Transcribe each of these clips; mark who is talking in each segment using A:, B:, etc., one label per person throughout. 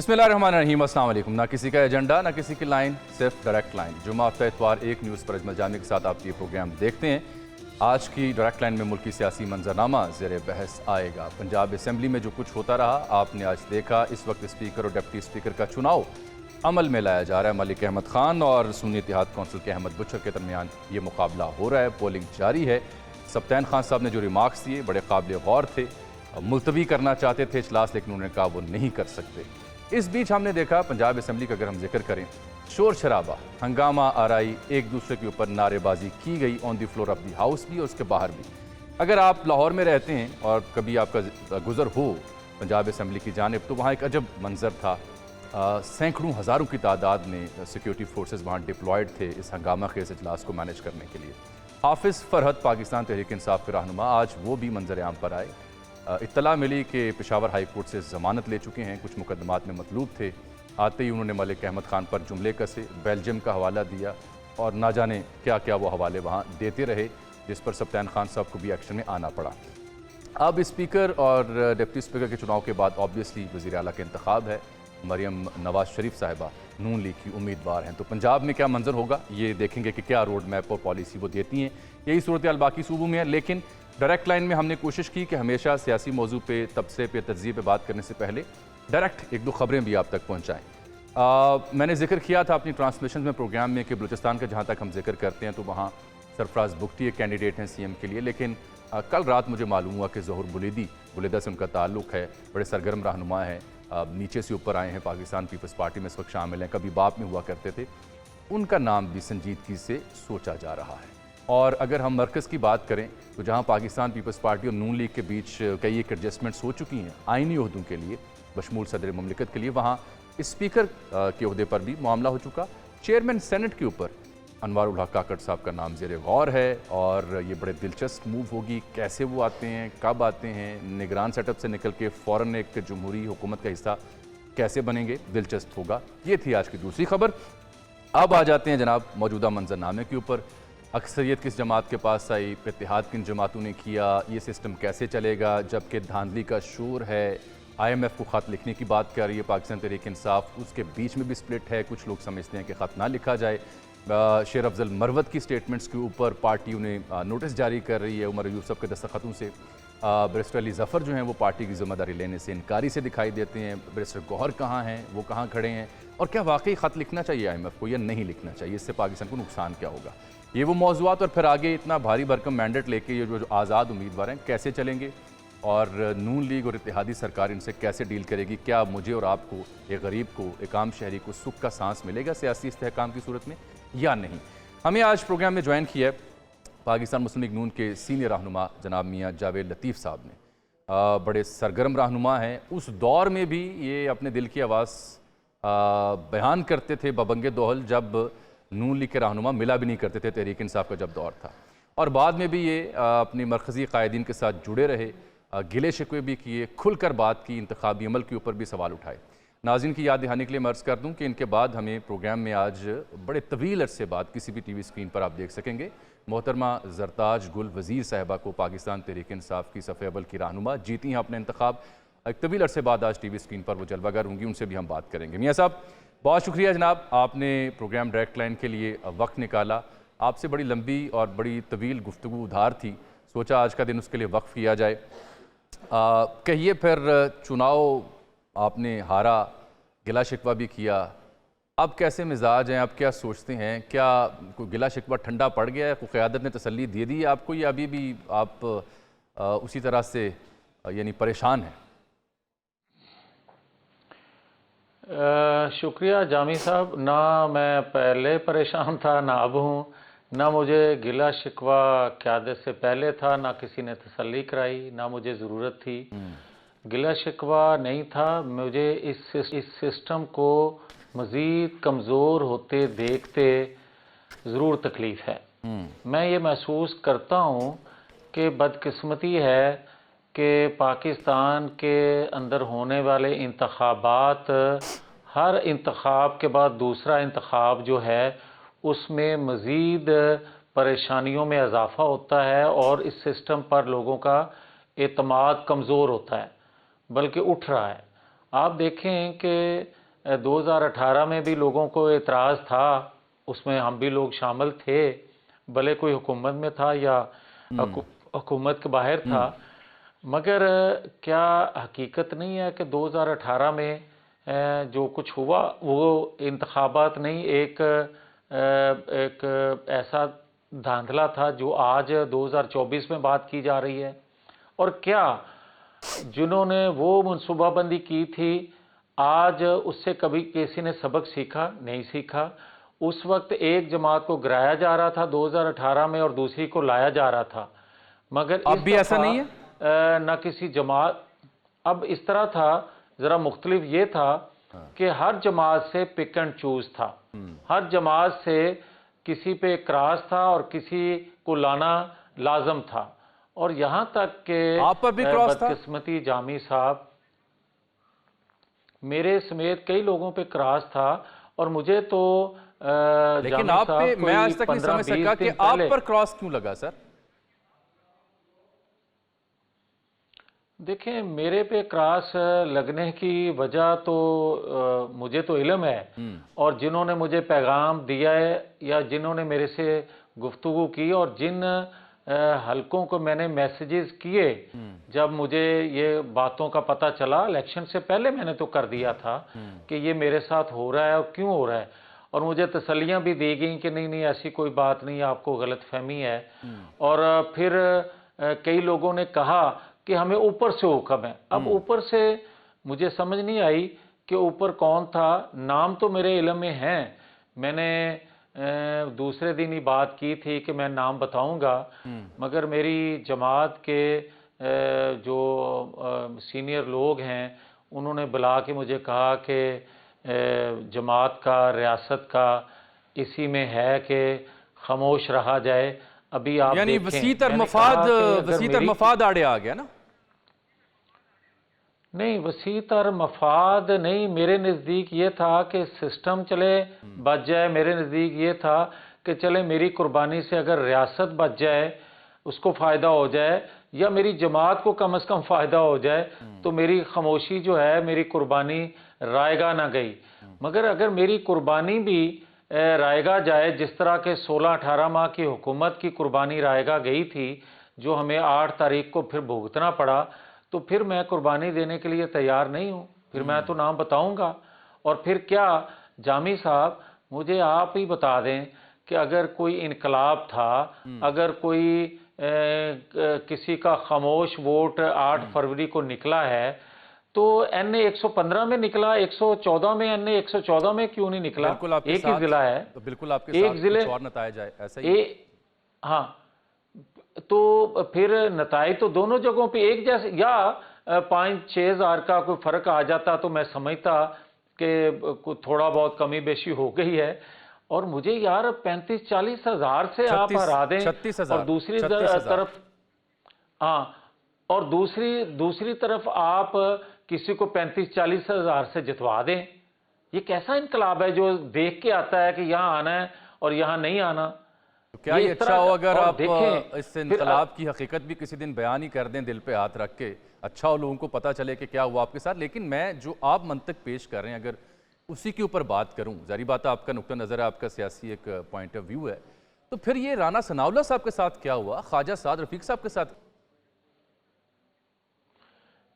A: بسم اللہ الرحمن الرحیم، السلام علیکم۔ نہ کسی کا ایجنڈا، نہ کسی کی لائن، صرف ڈائریکٹ لائن۔ جمعہ ہفتہ اتوار ایک نیوز پر اجمل جامی کے ساتھ آپ یہ پروگرام دیکھتے ہیں۔ آج کی ڈائریکٹ لائن میں ملکی سیاسی منظرنامہ زیر بحث آئے گا۔ پنجاب اسمبلی میں جو کچھ ہوتا رہا آپ نے آج دیکھا۔ اس وقت اسپیکر اور ڈپٹی اسپیکر کا چناؤ عمل میں لایا جا رہا ہے۔ ملک احمد خان اور سنی اتحاد کونسل کے احمد بچر کے درمیان یہ مقابلہ ہو رہا ہے۔ پولنگ جاری ہے۔ سبطین خان صاحب نے جو ریمارکس دیے بڑے قابل غور تھے۔ ملتوی کرنا چاہتے تھے اجلاس، لیکن انہوں نے کہا وہ نہیں کر سکتے۔ اس بیچ ہم نے دیکھا پنجاب اسمبلی کا اگر ہم ذکر کریں، شور شرابہ، ہنگامہ آرائی، ایک دوسرے کے اوپر نعرے بازی کی گئی آن دی فلور آف دی ہاؤس بھی اور اس کے باہر بھی۔ اگر آپ لاہور میں رہتے ہیں اور کبھی آپ کا گزر ہو پنجاب اسمبلی کی جانب، تو وہاں ایک عجب منظر تھا۔ سینکڑوں ہزاروں کی تعداد میں سیکیورٹی فورسز وہاں ڈپلائیڈ تھے اس ہنگامہ خیز اجلاس کو مینیج کرنے کے لیے۔ حافظ فرحت پاکستان تحریک انصاف کے رہنما آج وہ بھی منظر عام پر آئے۔ اطلاع ملی کہ پشاور ہائی کورٹ سے ضمانت لے چکے ہیں، کچھ مقدمات میں مطلوب تھے۔ آتے ہی انہوں نے ملک احمد خان پر جملے کسے، بیلجیم کا حوالہ دیا اور نہ جانے کیا کیا وہ حوالے وہاں دیتے رہے، جس پر سبطین خان صاحب کو بھی ایکشن میں آنا پڑا۔ اب اسپیکر اور ڈپٹی اسپیکر کے چناؤ کے بعد آبویسلی وزیر اعلیٰ کا انتخاب ہے۔ مریم نواز شریف صاحبہ نون لیگ کی امیدوار ہیں، تو پنجاب میں کیا منظر ہوگا یہ دیکھیں گے کہ کیا روڈ میپ اور پالیسی وہ دیتی ہیں۔ یہی صورتحال باقی صوبوں میں ہے، لیکن ڈائریکٹ لائن میں ہم نے کوشش کی کہ ہمیشہ سیاسی موضوع پہ، تبصرے پہ، تجزیے پہ بات کرنے سے پہلے ڈائریکٹ ایک دو خبریں بھی آپ تک پہنچائیں۔ میں نے ذکر کیا تھا اپنی ٹرانسمیشن میں پروگرام میں کہ بلوچستان کا جہاں تک ہم ذکر کرتے ہیں تو وہاں سرفراز بگٹی ایک کینڈیڈیٹ ہیں سی ایم کے لیے، لیکن کل رات مجھے معلوم ہوا کہ ظہور بلیدہ سے ان کا تعلق ہے، بڑے سرگرم رہنما ہیں، نیچے سے اوپر آئے ہیں، پاکستان پیپلز پارٹی میں اس وقت شامل ہیں، کبھی باپ میں ہوا کرتے تھے۔ ان کا نام بھی سنجیدگی سے سوچا جا رہا ہے۔ اور اگر ہم مرکز کی بات کریں تو جہاں پاکستان پیپلز پارٹی اور نون لیگ کے بیچ کئی ایک ایڈجسٹمنٹس ہو چکی ہیں آئینی عہدوں کے لیے بشمول صدر مملکت کے لیے، وہاں اسپیکر کے عہدے پر بھی معاملہ ہو چکا۔ چیئرمین سینٹ کے اوپر انوار الحق کاکڑ صاحب کا نام زیر غور ہے اور یہ بڑے دلچسپ موو ہوگی، کیسے وہ آتے ہیں، کب آتے ہیں، نگران سیٹ اپ سے نکل کے فوراً ایک جمہوری حکومت کا حصہ کیسے بنیں گے، دلچسپ ہوگا۔ یہ تھی آج کی دوسری خبر۔ اب آ جاتے ہیں جناب موجودہ منظرنامے کے اوپر۔ اکثریت کس جماعت کے پاس آئی، اتحاد کن جماعتوں نے کیا، یہ سسٹم کیسے چلے گا، جبکہ دھاندلی کا شور ہے۔ آئی ایم ایف کو خط لکھنے کی بات کر رہی ہے پاکستان تحریک انصاف، اس کے بیچ میں بھی سپلٹ ہے، کچھ لوگ سمجھتے ہیں کہ خط نہ لکھا جائے۔ شیر افضل مروت کی سٹیٹمنٹس کے اوپر پارٹی انہیں نوٹس جاری کر رہی ہے عمر یوسف کے دستخطوں سے۔ بیرسٹر علی ظفر جو ہیں وہ پارٹی کی ذمہ داری لینے سے انکاری سے دکھائی دیتے ہیں۔ بیرسٹر گوہر کہاں ہیں، وہ کہاں کھڑے ہیں، اور کیا واقعی خط لکھنا چاہیے آئی ایم ایف کو یا نہیں لکھنا چاہیے، اس سے پاکستان کو نقصان کیا ہوگا، یہ وہ موضوعات۔ اور پھر آگے اتنا بھاری بھرکم مینڈیٹ لے کے یہ جو آزاد امیدوار ہیں کیسے چلیں گے، اور نون لیگ اور اتحادی سرکار ان سے کیسے ڈیل کرے گی۔ کیا مجھے اور آپ کو، ایک غریب کو، ایک عام شہری کو سکھ کا سانس ملے گا سیاسی استحکام کی صورت میں یا نہیں۔ ہمیں آج پروگرام میں جوائن کیا ہے پاکستان مسلم لیگ نون کے سینئر رہنما جناب میاں جاوید لطیف صاحب نے۔ بڑے سرگرم رہنما ہیں، اس دور میں بھی یہ اپنے دل کی آواز بیان کرتے تھے ببنگ دوہل، جب نون لیگ کے رہنما ملا بھی نہیں کرتے تھے، تحریک انصاف کا جب دور تھا، اور بعد میں بھی یہ اپنی مرکزی قائدین کے ساتھ جڑے رہے، گلے شکوے بھی کیے، کھل کر بات کی، انتخابی عمل کے اوپر بھی سوال اٹھائے۔ ناظرین کی یاد دہانی کے لیے میں عرض کر دوں کہ ان کے بعد ہمیں پروگرام میں آج بڑے طویل عرصے بعد کسی بھی ٹی وی اسکرین پر آپ دیکھ سکیں گے محترمہ زرتاج گل وزیر صاحبہ کو، پاکستان تحریک انصاف کی صف اول کی رہنما، جیتی ہیں اپنے انتخاب۔ ایک طویل عرصے بعد آج ٹی وی اسکرین پر وہ جلوہ گر ہوں گی، ان سے بھی ہم بات کریں گے۔ میاں صاحب بہت شکریہ جناب، آپ نے پروگرام ڈائریکٹ لائن کے لیے وقت نکالا۔ آپ سے بڑی لمبی اور بڑی طویل گفتگو ادھار تھی، سوچا آج کا دن اس کے لیے وقف کیا جائے۔ کہیے پھر چناؤ آپ نے ہارا، گلہ شکوہ بھی کیا، اب کیسے مزاج ہیں، اب کیا سوچتے ہیں، کیا کوئی گلہ شکوہ ٹھنڈا پڑ گیا ہے، کوئی قیادت نے تسلی دے دی ہے آپ کو، یا ابھی بھی آپ اسی طرح سے یعنی پریشان ہیں؟
B: شکریہ جامی صاحب، نہ میں پہلے پریشان تھا نہ اب ہوں، نہ مجھے گلہ شکوہ قیادت سے پہلے تھا، نہ کسی نے تسلی کرائی، نہ مجھے ضرورت تھی۔ گلہ شکوہ نہیں تھا، مجھے اس سسٹم کو مزید کمزور ہوتے دیکھتے ضرور تکلیف ہے۔ میں یہ محسوس کرتا ہوں کہ بدقسمتی ہے کہ پاکستان کے اندر ہونے والے انتخابات، ہر انتخاب کے بعد دوسرا انتخاب جو ہے اس میں مزید پریشانیوں میں اضافہ ہوتا ہے اور اس سسٹم پر لوگوں کا اعتماد کمزور ہوتا ہے، بلکہ اٹھ رہا ہے۔ آپ دیکھیں کہ 2018 میں بھی لوگوں کو اعتراض تھا، اس میں ہم بھی لوگ شامل تھے، بھلے کوئی حکومت میں تھا یا حکومت کے باہر تھا، مگر کیا حقیقت نہیں ہے کہ 2018 میں جو کچھ ہوا وہ انتخابات نہیں، ایک ایسا دھاندلا تھا جو آج 2024 میں بات کی جا رہی ہے؟ اور کیا جنہوں نے وہ منصوبہ بندی کی تھی آج اس سے کبھی کسی نے سبق سیکھا؟ نہیں سیکھا۔ اس وقت ایک جماعت کو گرایا جا رہا تھا 2018 میں اور دوسری کو لایا جا رہا تھا، مگر
A: اب
B: اس
A: بھی ایسا
B: دفعہ
A: نہیں ہے؟
B: نہ کسی جماعت، اب اس طرح تھا، ذرا مختلف یہ تھا کہ ہر جماعت سے پک اینڈ چوز تھا، ہر جماعت سے کسی پہ اعتراض تھا اور کسی کو لانا لازم تھا، اور یہاں تک کہ
A: آپ پر بھی کراس تھا؟
B: بدقسمتی جامی صاحب، میرے سمیت کئی لوگوں پہ کراس تھا، اور مجھے تو
A: لیکن
B: جامی
A: آپ پہ
B: صاحب
A: میں آج
B: کوئی
A: تک نہیں سمجھ
B: 15-20
A: سکا کہ
B: دن
A: آپ
B: پہلے،
A: پر کراس کیوں لگا سر؟
B: دیکھیں میرے پہ کراس لگنے کی وجہ تو مجھے تو علم ہے، اور جنہوں نے مجھے پیغام دیا ہے یا جنہوں نے میرے سے گفتگو کی اور جن حلقوں کو میں نے میسیجز کیے، جب مجھے یہ باتوں کا پتہ چلا الیکشن سے پہلے میں نے تو کر دیا تھا کہ یہ میرے ساتھ ہو رہا ہے اور کیوں ہو رہا ہے، اور مجھے تسلیاں بھی دی گئیں کہ نہیں نہیں ایسی کوئی بات نہیں، آپ کو غلط فہمی ہے، اور پھر کئی لوگوں نے کہا کہ ہمیں اوپر سے حکم ہے۔ اب اوپر سے مجھے سمجھ نہیں آئی کہ اوپر کون تھا، نام تو میرے علم میں ہیں، میں نے دوسرے دن ہی بات کی تھی کہ میں نام بتاؤں گا، مگر میری جماعت کے جو سینئر لوگ ہیں انہوں نے بلا کے مجھے کہا کہ جماعت کا، ریاست کا اسی میں ہے کہ خاموش رہا جائے۔ ابھی آپ
A: یعنی
B: دیکھیں،
A: وسیع تر
B: میں نے
A: مفاد
B: کہا کہ اگر
A: وسیع تر
B: میری
A: مفاد آڑے آ گیا نا؟
B: نہیں، وسیع تر مفاد نہیں، میرے نزدیک یہ تھا کہ سسٹم چلے بچ جائے، میرے نزدیک یہ تھا کہ چلے میری قربانی سے اگر ریاست بچ جائے، اس کو فائدہ ہو جائے، یا میری جماعت کو کم از کم فائدہ ہو جائے، تو میری خاموشی جو ہے، میری قربانی رائے گاہ نہ گئی۔ مگر اگر میری قربانی بھی رائے گاہ جائے، جس طرح کے 16-18 ماہ کی حکومت کی قربانی رائے گاہ گئی تھی، جو ہمیں 8 تاریخ کو پھر بھگتنا پڑا، تو پھر میں قربانی دینے کے لیے تیار نہیں ہوں، پھر میں تو نام بتاؤں گا۔ اور پھر کیا جامی صاحب، مجھے آپ ہی بتا دیں کہ اگر کوئی انقلاب تھا، اگر کوئی کسی کا خاموش ووٹ 8 فروری کو نکلا ہے، تو این اے 115 میں نکلا، 114 میں، این اے 114 میں کیوں نہیں نکلا؟
A: بالکل آپ کے
B: ایک ہی
A: ساتھ،
B: ضلع ہے،
A: بالکل آپ کے
B: ایک
A: ساتھ
B: ضلع،
A: کچھ اور نتائج آئے، ایسا ہی؟
B: ہاں، تو پھر نتائج تو دونوں جگہوں پہ ایک جیسے، یا 5-6 ہزار کا کوئی فرق آ جاتا تو میں سمجھتا کہ تھوڑا بہت کمی بیشی ہو گئی ہے، اور مجھے یار 35-40 ہزار سے آپ ہرا دیں،
A: 36,000
B: اور دوسری
A: 36,000
B: طرف، ہاں، اور دوسری طرف آپ کسی کو 35-40 ہزار سے جتوا دیں، یہ کیسا انقلاب ہے جو دیکھ کے آتا ہے کہ یہاں آنا ہے اور یہاں نہیں آنا؟
A: کیا یہ
B: اس طرح
A: اچھا ہو اگر
B: اور
A: آپ
B: دیکھیں
A: اس
B: پھر
A: انقلاب کی حقیقت بھی کسی دن بیان ہی کر دیں، دل پہ ہاتھ رکھ کے، اچھا ہو لوگوں کو پتہ چلے کہ کیا ہوا آپ کے ساتھ۔ لیکن میں جو آپ منطق پیش کر رہے ہیں اگر اسی کے اوپر بات کروں، ظاہری بات ہے آپ کا نقطہ نظر ہے، آپ کا سیاسی ایک پوائنٹ آف ویو ہے، تو پھر یہ رانا ثناءاللہ صاحب کے ساتھ کیا ہوا، خواجہ سعد رفیق صاحب کے ساتھ؟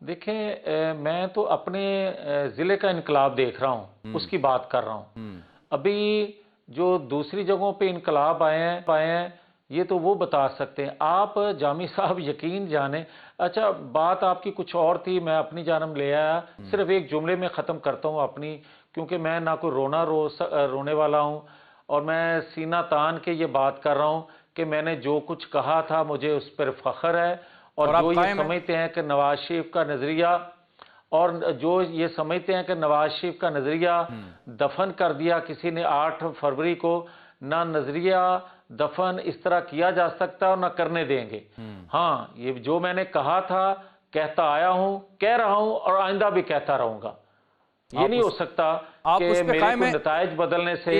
B: دیکھیں میں تو اپنے ضلع کا انقلاب دیکھ رہا ہوں، اس کی بات کر رہا ہوں۔ ابھی جو دوسری جگہوں پہ انقلاب آئے ہیں یہ تو وہ بتا سکتے ہیں۔ آپ جامی صاحب یقین جانیں، اچھا بات آپ کی کچھ اور تھی، میں اپنی جانب لے آیا، صرف ایک جملے میں ختم کرتا ہوں اپنی، کیونکہ میں نہ کوئی رونے والا ہوں، اور میں سینہ تان کے یہ بات کر رہا ہوں کہ میں نے جو کچھ کہا تھا مجھے اس پر فخر ہے، اور جو یہ سمجھتے ہیں کہ نواز شریف کا نظریہ، اور جو یہ سمجھتے ہیں کہ نواز شریف کا نظریہ دفن کر دیا کسی نے 8 فروری کو، نہ نظریہ دفن اس طرح کیا جا سکتا اور نہ کرنے دیں گے۔ ہاں، یہ جو میں نے کہا تھا، کہتا آیا ہوں، کہہ رہا ہوں، اور آئندہ بھی کہتا رہوں گا۔ یہ نہیں ہو سکتا کہ میرے کو نتائج بدلنے سے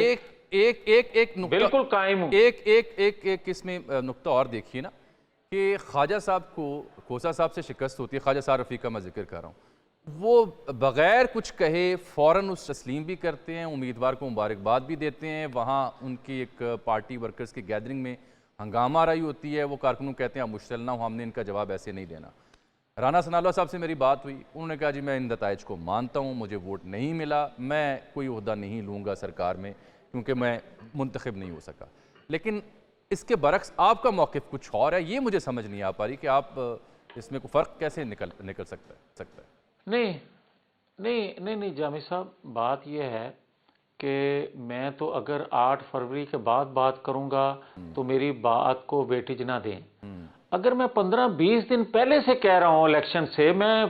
A: ایک نقطہ
B: بالکل قائم ہوں۔
A: ایک اس میں نقطہ اور دیکھیے نا، کہ خواجہ صاحب کو کھوسا صاحب سے شکست ہوتی ہے، خواجہ صاحب رفیق کا میں ذکر کر رہا ہوں، وہ بغیر کچھ کہے فوراً اس تسلیم بھی کرتے ہیں، امیدوار کو مبارکباد بھی دیتے ہیں. وہاں ان کی ایک پارٹی ورکرز کی گیدرنگ میں ہنگامہ آرائی ہوتی ہے، وہ کارکنوں کہتے ہیں مشتعل نہ ہو، ہم نے ان کا جواب ایسے نہیں دینا. رانا ثناءاللہ صاحب سے میری بات ہوئی، انہوں نے کہا جی میں ان نتائج کو مانتا ہوں، مجھے ووٹ نہیں ملا، میں کوئی عہدہ نہیں لوں گا سرکار میں کیونکہ میں منتخب نہیں ہو سکا. لیکن اس کے برعکس آپ کا موقف کچھ اور ہے، یہ مجھے سمجھ نہیں آ پا رہی کہ آپ اس میں کوئی فرق کیسے نکل سکتا ہے.
B: نہیں جامی صاحب، بات یہ ہے کہ میں تو اگر 8 فروری کے بعد بات کروں گا تو میری بات کو ویٹیج نہ دیں. اگر میں 15-20 دن پہلے سے کہہ رہا ہوں الیکشن سے، میں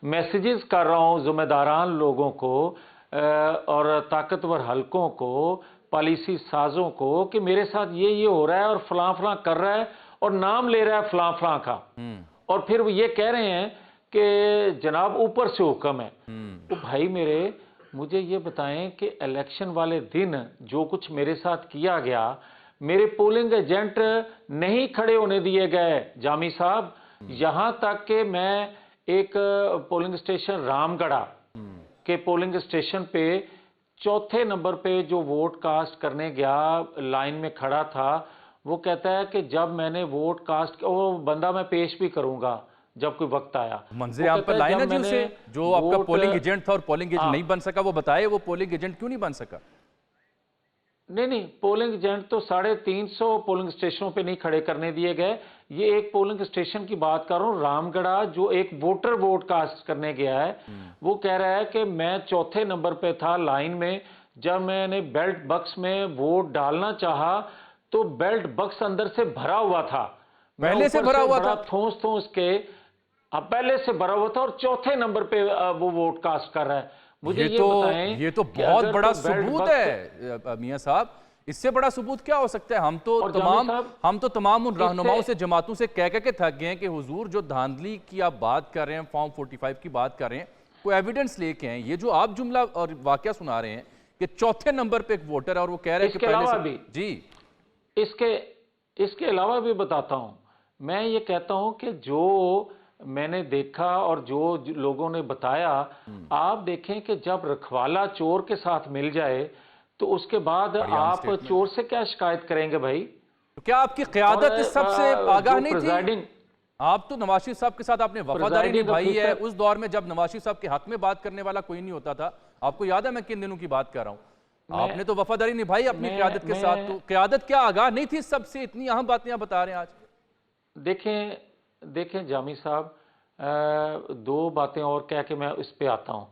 B: میسیجز کر رہا ہوں ذمہ داران لوگوں کو اور طاقتور حلقوں کو، پالیسی سازوں کو، کہ میرے ساتھ یہ ہو رہا ہے اور فلاں فلاں کر رہا ہے اور نام لے رہا ہے فلاں فلاں کا، اور پھر وہ یہ کہہ رہے ہیں کہ جناب اوپر سے حکم ہے. تو بھائی میرے، مجھے یہ بتائیں کہ الیکشن والے دن جو کچھ میرے ساتھ کیا گیا، میرے پولنگ ایجنٹ نہیں کھڑے ہونے دیے گئے جامی صاحب. یہاں تک کہ میں ایک پولنگ اسٹیشن رام گڑھا کے پولنگ اسٹیشن پہ 4تھے نمبر پہ جو ووٹ کاسٹ کرنے گیا، لائن میں کھڑا تھا، وہ کہتا ہے کہ جب میں نے ووٹ کاسٹ، وہ بندہ میں پیش بھی کروں گا جب کوئی وقت آیا.
A: منظر عام پر لائن ہے جی اسے، جو آپ کا پولنگ ایجنٹ تھا اور پولنگ ایجنٹ نہیں بن سکا، وہ بتائے وہ پولنگ ایجنٹ کیوں نہیں بن سکا؟
B: نہیں، پولنگ ایجنٹ تو 350 پولنگ اسٹیشنوں پہ نہیں کھڑے کرنے دیے گئے. یہ ایک پولنگ اسٹیشن کی بات کر رہا ہوں، رام گڑھا، جو ایک ووٹر ووٹ کاسٹ کرنے گیا ہے. وہ کہہ رہا ہے کہ میں 4تھے نمبر پہ تھا لائن میں، جب میں نے بیلٹ بکس میں ووٹ ڈالنا چاہا تو بیلٹ بکس اندر سے بھرا ہوا تھا،
A: پہلے سے بھرا ہوا تھا،
B: تھونس کے پہلے سے بھرا ہوا تھا، اور 4تھے نمبر پہ وہ ووٹ کاسٹ کر رہا ہے. مجھے یہ بتائیں،
A: یہ تو بہت بڑا ثبوت ہے میاں صاحب. اس سے بڑا ثبوت کیا ہو سکتا ہے؟ ہم تو تمام ان رہنماؤں سے، جماعتوں سے کہہ کے تھک گئے ہیں کہ حضور جو دھاندلی کی آپ بات کر رہے ہیں، فارم 45 کی بات کر رہے ہیں، کوئی ایویڈنس لے کے ہیں. یہ جو آپ جملہ اور واقعہ سنا رہے ہیں کہ 4تھے نمبر پہ ایک ووٹر ہے اور وہ کہہ رہے ہیں کہ پہلے سے جی
B: اس کے علاوہ بھی بتاتا ہوں. میں یہ کہتا ہوں کہ جو میں نے دیکھا اور جو لوگوں نے بتایا، آپ دیکھیں کہ جب رکھوالہ چور کے ساتھ مل جائے تو اس کے بعد آپ چور سے کیا شکایت کریں گے بھائی؟
A: کیا آپ کی قیادت اس سب سے آگاہ نہیں تھی؟ آپ تو نواز شریف صاحب کے ساتھ آپ نے وفاداری نبھائی ہے اس دور میں جب نواز شریف صاحب کے حق میں بات کرنے والا کوئی نہیں ہوتا تھا. آپ کو یاد ہے میں کن دنوں کی بات کر رہا ہوں؟ آپ نے تو وفاداری نبھائی اپنی قیادت کے ساتھ. تو قیادت کیا آگاہ نہیں تھی سب سے؟ اتنی اہم باتیں آپ بتا رہے ہیں آج.
B: دیکھیں جامی صاحب، 2 باتیں اور کہہ کے میں اس پہ آتا ہوں.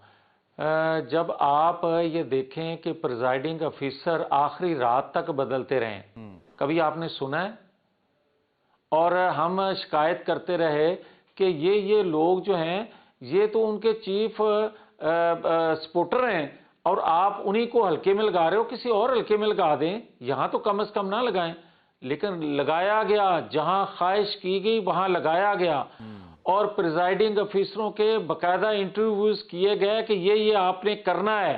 B: جب آپ یہ دیکھیں کہ پریزائڈنگ افیسر آخری رات تک بدلتے رہیں، کبھی آپ نے سنا ہے؟ اور ہم شکایت کرتے رہے کہ یہ لوگ جو ہیں یہ تو ان کے چیف سپورٹر ہیں اور آپ انہی کو ہلکے میں لگا رہے ہو، کسی اور ہلکے میں لگا دیں، یہاں تو کم از کم نہ لگائیں. لیکن لگایا گیا، جہاں خواہش کی گئی وہاں لگایا گیا، اور پریزائڈنگ افیسروں کے باقاعدہ انٹرویوز کیے گئے کہ یہ آپ نے کرنا ہے،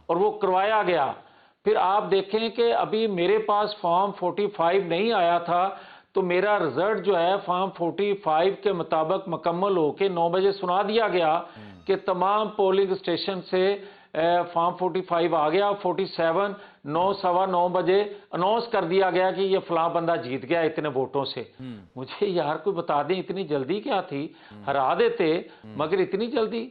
B: اور وہ کروایا گیا. پھر آپ دیکھیں کہ ابھی میرے پاس فارم 45 نہیں آیا تھا تو میرا رزلٹ جو ہے فارم 45 کے مطابق مکمل ہو کے 9 بجے سنا دیا گیا کہ تمام پولنگ اسٹیشن سے فارم 45 آ گیا. 47 9:15 بجے اناؤنس کر دیا گیا کہ یہ فلاں بندہ جیت گیا اتنے ووٹوں سے. مجھے یار کوئی بتا دیں اتنی جلدی کیا تھی؟ ہرا دیتے، مگر اتنی جلدی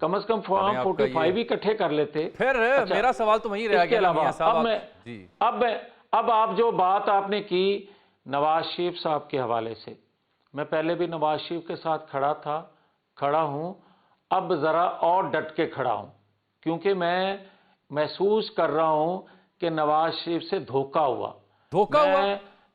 B: کم از کم فارم 45 بھی اکٹھے کر لیتے.
A: پھر میرا سوال تو وہیں رہ گیا میاں صاحب.
B: اب آپ جو بات آپ نے کی نواز شریف صاحب کے حوالے سے، میں پہلے بھی نواز شریف کے ساتھ کھڑا ہوں، اب ذرا اور ڈٹ کے کھڑا ہوں، کیونکہ میں محسوس کر رہا ہوں کہ نواز شریف سے دھوکہ ہوا.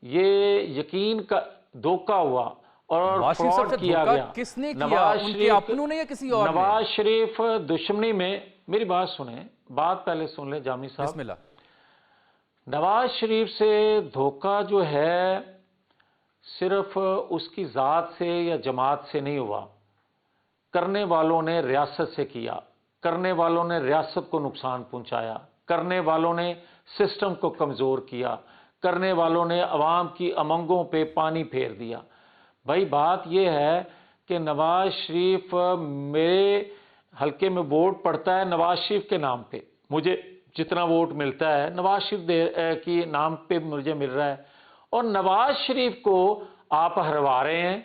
B: یہ یقین کا دھوکہ ہوا اور فراڈ کیا گیا.
A: کس نے کیا؟ ان کے اپنوں نے یا کسی اور نے؟
B: نواز شریف دشمنی میں، میری بات سنیں، بات پہلے سن لیں جامی صاحب.
A: بسم اللہ.
B: نواز شریف سے دھوکہ جو ہے صرف اس کی ذات سے یا جماعت سے نہیں ہوا، کرنے والوں نے ریاست سے کیا، کرنے والوں نے ریاست کو نقصان پہنچایا، کرنے والوں نے سسٹم کو کمزور کیا، کرنے والوں نے عوام کی امنگوں پہ پانی پھیر دیا. بھائی بات یہ ہے کہ نواز شریف میرے حلقے میں ووٹ پڑتا ہے نواز شریف کے نام پہ، مجھے جتنا ووٹ ملتا ہے نواز شریف کی نام پہ مجھے مل رہا ہے، اور نواز شریف کو آپ ہروا رہے ہیں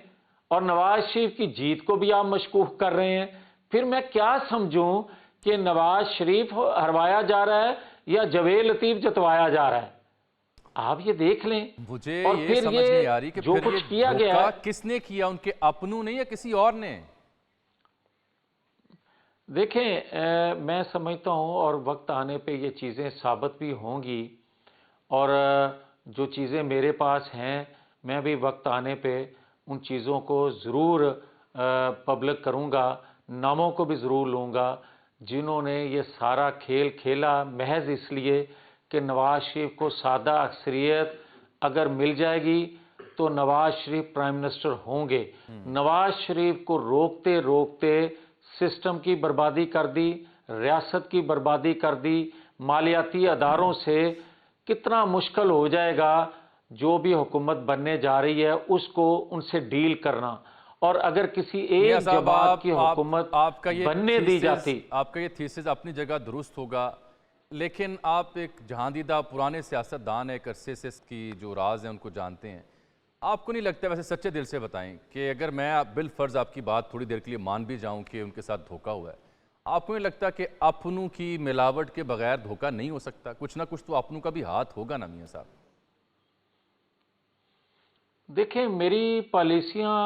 B: اور نواز شریف کی جیت کو بھی آپ مشکوک کر رہے ہیں، پھر میں کیا سمجھوں کہ نواز شریف ہروایا جا رہا ہے یا جوید لطیف جتوایا جا رہا ہے؟ آپ یہ دیکھ لیں۔
A: مجھے
B: اور
A: یہ
B: پھر
A: سمجھ نہیں آ رہی کہ
B: جو
A: پھر
B: کچھ
A: یہ
B: کیا گیا
A: دھوکہ
B: ہے،
A: کس نے کیا، ان کے اپنوں نے یا کسی اور نے؟
B: دیکھیں میں سمجھتا ہوں اور وقت آنے پہ یہ چیزیں ثابت بھی ہوں گی، اور جو چیزیں میرے پاس ہیں میں بھی وقت آنے پہ ان چیزوں کو ضرور پبلک کروں گا، ناموں کو بھی ضرور لوں گا جنہوں نے یہ سارا کھیل کھیلا محض اس لیے کہ نواز شریف کو سادہ اکثریت اگر مل جائے گی تو نواز شریف پرائم منسٹر ہوں گے۔ نواز شریف کو روکتے روکتے سسٹم کی بربادی کر دی، ریاست کی بربادی کر دی، مالیاتی اداروں سے کتنا مشکل ہو جائے گا جو بھی حکومت بننے جا رہی ہے اس کو ان سے ڈیل کرنا، اور اگر کسی
A: میاں
B: ایک
A: صاحب
B: جماعت کی حکومت
A: آپ کا
B: بننے دی جاتی۔
A: آپ کا یہ تھیسز اپنی جگہ درست ہوگا، لیکن آپ ایک جہاندیدہ پرانے سیاستدان ہیں، ایک عرصے سے اس کی جو راز ہیں ان کو جانتے ہیں، آپ کو نہیں لگتا، ویسے سچے دل سے بتائیں، کہ اگر میں بالفرض آپ کی بات تھوڑی دیر کے لیے مان بھی جاؤں کہ ان کے ساتھ دھوکہ ہوا ہے، آپ کو نہیں لگتا کہ اپنوں کی ملاوٹ کے بغیر دھوکہ نہیں ہو سکتا؟ کچھ نہ کچھ تو اپنوں کا بھی ہاتھ ہوگا نا میاں صاحب؟
B: دیکھیں میری پالیسیاں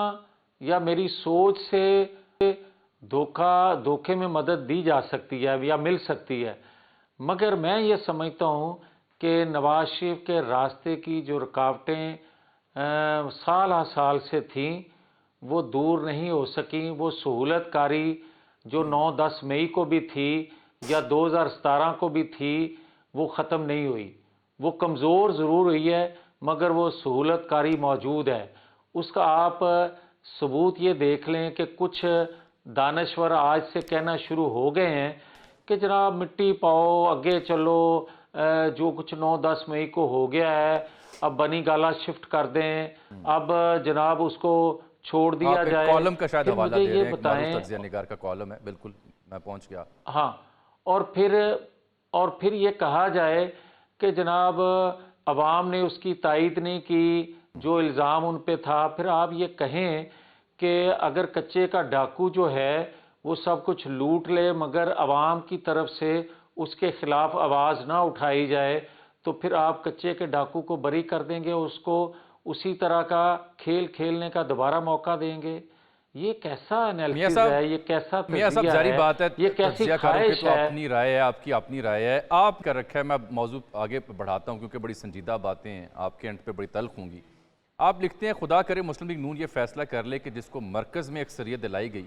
B: یا میری سوچ سے دھوکے میں مدد دی جا سکتی ہے یا مل سکتی ہے، مگر میں یہ سمجھتا ہوں کہ نواز شریف کے راستے کی جو رکاوٹیں سال ہا سال سے تھیں وہ دور نہیں ہو سکیں۔ وہ سہولت کاری جو 9-10 مئی کو بھی تھی یا 2017 کو بھی تھی وہ ختم نہیں ہوئی، وہ کمزور ضرور ہوئی ہے مگر وہ سہولت کاری موجود ہے۔ اس کا آپ ثبوت یہ دیکھ لیں کہ کچھ دانشور آج سے کہنا شروع ہو گئے ہیں کہ جناب مٹی پاؤ، آگے چلو، جو کچھ 9-10 مئی کو ہو گیا ہے اب بنی گالا شفٹ کر دیں، اب جناب اس کو چھوڑ دیا
A: آپ ایک
B: جائے۔
A: کالم کا شاید
B: پھر
A: حوالہ
B: مجھے
A: دے
B: یہ
A: رہے ہیں، ایک معروف
B: بتائیں،
A: تجزیہ نگار کا کالم ہے، بالکل میں پہنچ گیا۔
B: ہاں، اور پھر یہ کہا جائے کہ جناب عوام نے اس کی تائید نہیں کی جو الزام ان پہ تھا، پھر آپ یہ کہیں کہ اگر کچے کا ڈاکو جو ہے وہ سب کچھ لوٹ لے مگر عوام کی طرف سے اس کے خلاف آواز نہ اٹھائی جائے تو پھر آپ کچے کے ڈاکو کو بری کر دیں گے، اس کو اسی طرح کا کھیل کھیلنے کا دوبارہ موقع دیں گے؟ یہ کیسا انالیسس ہے، یہ کیسا
A: میاں صاحب
B: تجزیہ
A: ظاہری
B: ہے،
A: بات ہے،
B: یہ کیسی
A: تجزیہ کاروں کی
B: خواہش
A: تو
B: ہے؟
A: اپنی رائے ہے، آپ کی اپنی رائے ہے، آپ کر رکھا ہے، میں موضوع آگے بڑھاتا ہوں کیونکہ بڑی سنجیدہ باتیں ہیں، آپ کے اینڈ پہ بڑی تلخ ہوں گی۔ آپ لکھتے ہیں خدا کرے مسلم لیگ نون یہ فیصلہ کر لے کہ جس کو مرکز میں اکثریت دلائی گئی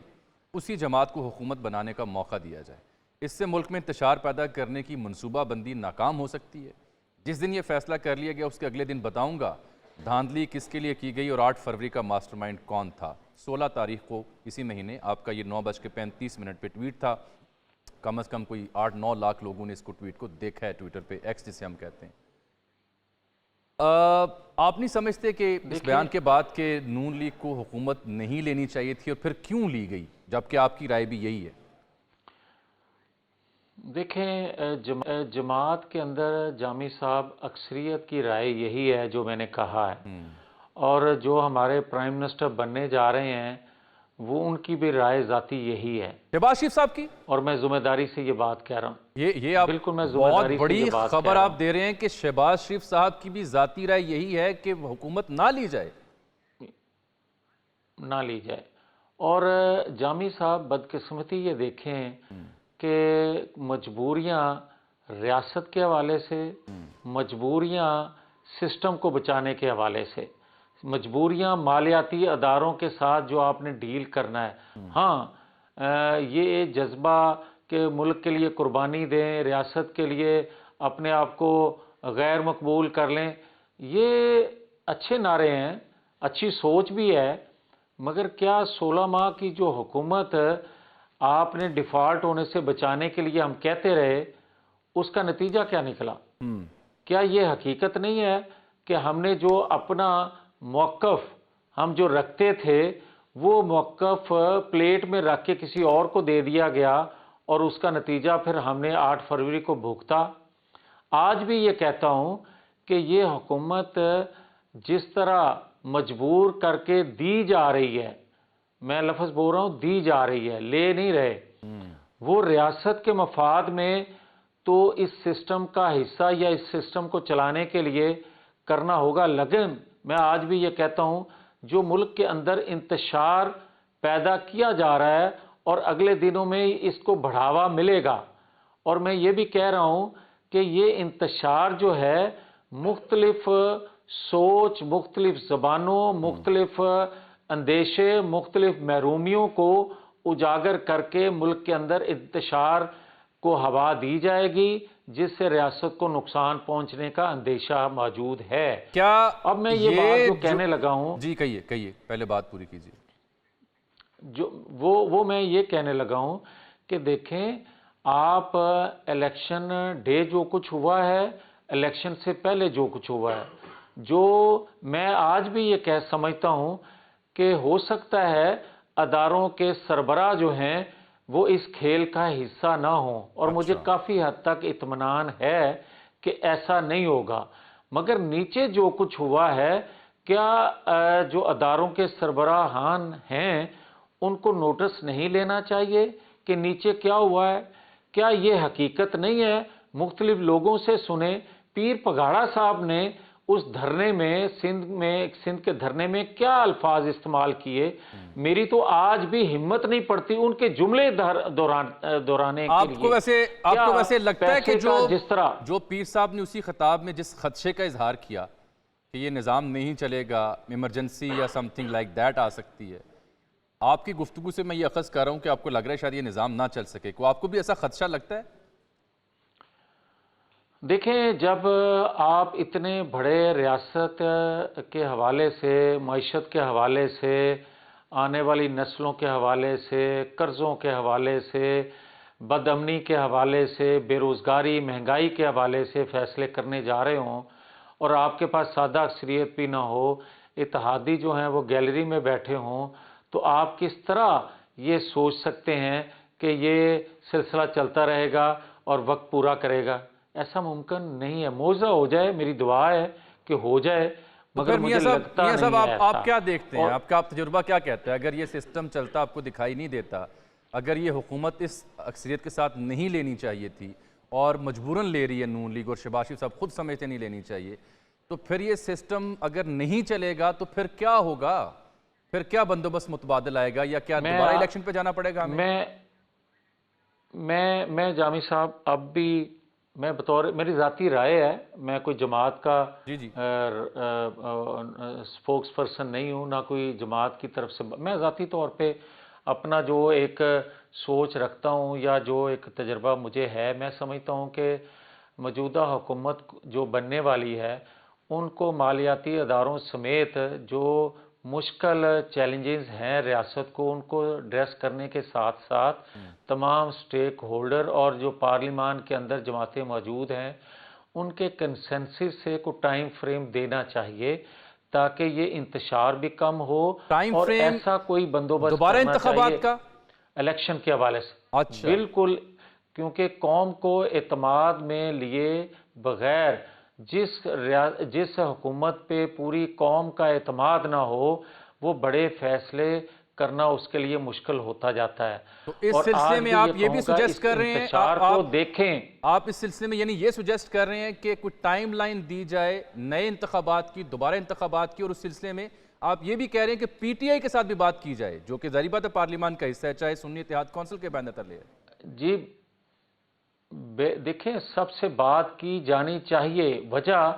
A: اسی جماعت کو حکومت بنانے کا موقع دیا جائے، اس سے ملک میں انتشار پیدا کرنے کی منصوبہ بندی ناکام ہو سکتی ہے۔ جس دن یہ فیصلہ کر لیا گیا اس کے اگلے دن بتاؤں گا دھاندلی کس کے لیے کی گئی اور 8 فروری کا ماسٹر مائنڈ کون تھا۔ 16 تاریخ کو اسی مہینے آپ کا یہ 9:35 پہ ٹویٹ تھا، کم از کم کوئی 8-9 لاکھ لوگوں نے اس کو ٹویٹ کو دیکھا ہے ٹویٹر پہ، ایکس جسے ہم کہتے ہیں۔ آپ نہیں سمجھتے کہ اس بیان کے بعد کہ نون لیگ کو حکومت نہیں لینی چاہیے تھی اور پھر کیوں لی گئی، جبکہ آپ کی رائے بھی یہی ہے؟
B: دیکھیں جماعت کے اندر جامی صاحب اکثریت کی رائے یہی ہے جو میں نے کہا ہے، اور جو ہمارے پرائم منسٹر بننے جا رہے ہیں وہ ان کی بھی رائے ذاتی یہی ہے،
A: شہباز شریف صاحب کی،
B: اور میں ذمہ داری سے یہ بات کہہ رہا ہوں۔
A: یہ آپ
B: بالکل میں ذمہ
A: بہت
B: داری سے
A: بڑی
B: یہ بات
A: خبر
B: کہہ رہا
A: آپ دے رہے ہیں کہ شہباز شریف صاحب کی بھی ذاتی رائے یہی ہے کہ حکومت نہ لی جائے۔
B: نہ لی جائے، اور جامی صاحب بدقسمتی یہ دیکھیں کہ مجبوریاں ریاست کے حوالے سے، مجبوریاں سسٹم کو بچانے کے حوالے سے، مجبوریاں مالیاتی اداروں کے ساتھ جو آپ نے ڈیل کرنا ہے، ہاں یہ جذبہ کہ ملک کے لیے قربانی دیں، ریاست کے لیے اپنے آپ کو غیر مقبول کر لیں، یہ اچھے نعرے ہیں، اچھی سوچ بھی ہے، مگر کیا 16 ماہ کی جو حکومت آپ نے ڈیفالٹ ہونے سے بچانے کے لیے ہم کہتے رہے اس کا نتیجہ کیا نکلا؟ کیا یہ حقیقت نہیں ہے کہ ہم نے جو اپنا موقف ہم جو رکھتے تھے وہ موقف پلیٹ میں رکھ کے کسی اور کو دے دیا گیا اور اس کا نتیجہ پھر ہم نے 8 فروری کو بھگتا۔ آج بھی یہ کہتا ہوں کہ یہ حکومت جس طرح مجبور کر کے دی جا رہی ہے، میں لفظ بول رہا ہوں دی جا رہی ہے، لے نہیں رہے، وہ ریاست کے مفاد میں تو اس سسٹم کا حصہ یا اس سسٹم کو چلانے کے لیے کرنا ہوگا، لیکن میں آج بھی یہ کہتا ہوں جو ملک کے اندر انتشار پیدا کیا جا رہا ہے اور اگلے دنوں میں اس کو بڑھاوا ملے گا، اور میں یہ بھی کہہ رہا ہوں کہ یہ انتشار جو ہے مختلف سوچ، مختلف زبانوں، مختلف اندیشے، مختلف محرومیوں کو اجاگر کر کے ملک کے اندر انتشار کو ہوا دی جائے گی، جس سے ریاست کو نقصان پہنچنے کا اندیشہ موجود ہے۔
A: کیا
B: اب میں یہ بات جو کہنے لگا ہوں،
A: جی کہیے پہلے بات پوری کیجیے۔
B: وہ میں یہ کہنے لگا ہوں کہ دیکھیں آپ الیکشن ڈے جو کچھ ہوا ہے، الیکشن سے پہلے جو کچھ ہوا ہے، جو میں آج بھی یہ سمجھتا ہوں کہ ہو سکتا ہے اداروں کے سربراہ جو ہیں وہ اس کھیل کا حصہ نہ ہوں، اور مجھے کافی حد تک اطمینان ہے کہ ایسا نہیں ہوگا، مگر نیچے جو کچھ ہوا ہے کیا جو اداروں کے سربراہان ہیں ان کو نوٹس نہیں لینا چاہیے کہ نیچے کیا ہوا ہے؟ کیا یہ حقیقت نہیں ہے؟ مختلف لوگوں سے سنیں۔ پیر پگاڑا صاحب نے اس دھرنے میں سندھ کے دھرنے میں کیا الفاظ استعمال کیے، میری تو آج بھی ہمت نہیں پڑتی ان کے جملے دہرانے کے لیے۔
A: آپ کو ویسے لگتا ہے کہ
B: جس طرح
A: جو پیر صاحب نے اسی خطاب میں جس خدشے کا اظہار کیا کہ یہ نظام نہیں چلے گا، ایمرجنسی یا سم تھنگ لائک دیٹ آ سکتی ہے، آپ کی گفتگو سے میں یہ اخذ کر رہا ہوں کہ آپ کو لگ رہا ہے شاید یہ نظام نہ چل سکے، کو آپ کو بھی ایسا خدشہ لگتا ہے؟
B: دیکھیں، جب آپ اتنے بڑے ریاست کے حوالے سے، معیشت کے حوالے سے، آنے والی نسلوں کے حوالے سے، قرضوں کے حوالے سے، بد امنی کے حوالے سے، بے روزگاری، مہنگائی کے حوالے سے فیصلے کرنے جا رہے ہوں اور آپ کے پاس سادہ اکثریت بھی نہ ہو، اتحادی جو ہیں وہ گیلری میں بیٹھے ہوں، تو آپ کس طرح یہ سوچ سکتے ہیں کہ یہ سلسلہ چلتا رہے گا اور وقت پورا کرے گا؟ ایسا ممکن نہیں ہے۔ موعظہ ہو جائے، میری دعا ہے کہ ہو جائے، مگر مجھے لگتا نہیں ہے ایسا۔
A: آپ کیا دیکھتے ہیں؟ آپ کا تجربہ کیا کہتا ہے؟ اگر یہ سسٹم چلتا آپ کو دکھائی نہیں دیتا، اگر یہ حکومت اس اکثریت کے ساتھ نہیں لینی چاہیے تھی اور مجبوراً لے رہی ہے نون لیگ، اور شہباز شریف صاحب خود سمجھتے نہیں لینی چاہیے، تو پھر یہ سسٹم اگر نہیں چلے گا تو پھر کیا ہوگا؟ پھر کیا بندوبست متبادل آئے گا، یا کیا دوبارہ الیکشن پہ جانا پڑے گا ہمیں؟
B: میں جامی صاحب اب بھی میں بطور میری ذاتی رائے ہے، میں کوئی جماعت کا سپوکس پرسن نہیں ہوں، نہ کوئی جماعت کی طرف سے، میں ذاتی طور پہ اپنا جو ایک سوچ رکھتا ہوں یا جو ایک تجربہ مجھے ہے، میں سمجھتا ہوں کہ موجودہ حکومت جو بننے والی ہے ان کو مالیاتی اداروں سمیت جو مشکل چیلنجز ہیں ریاست کو، ان کو ایڈریس کرنے کے ساتھ ساتھ تمام سٹیک ہولڈر اور جو پارلیمان کے اندر جماعتیں موجود ہیں ان کے کنسنسس سے کو ٹائم فریم دینا چاہیے تاکہ یہ انتشار بھی کم ہو، اور ایسا کوئی بندوبست
A: دوبارہ انتخابات کا
B: الیکشن کے حوالے سے بالکل، کیونکہ قوم کو اعتماد میں لیے بغیر جس حکومت پہ پوری قوم کا اعتماد نہ ہو وہ بڑے فیصلے کرنا اس کے لیے مشکل ہوتا جاتا ہے۔
A: تو اس سلسلے میں آپ یہ بھی سجیسٹ کر رہے ہیں، آپ اس سلسلے میں یعنی یہ سجیسٹ کر رہے ہیں کہ کچھ ٹائم لائن دی جائے نئے انتخابات کی، دوبارہ انتخابات کی، اور اس سلسلے میں آپ یہ بھی کہہ رہے ہیں کہ پی ٹی آئی کے ساتھ بھی بات کی جائے جو کہ ظاہری بات ہے پارلیمان کا حصہ ہے، چاہے سنی اتحاد کونسل کے بین تلے ہے؟
B: جی دیکھیں، سب سے بات کی جانی چاہیے، وجہ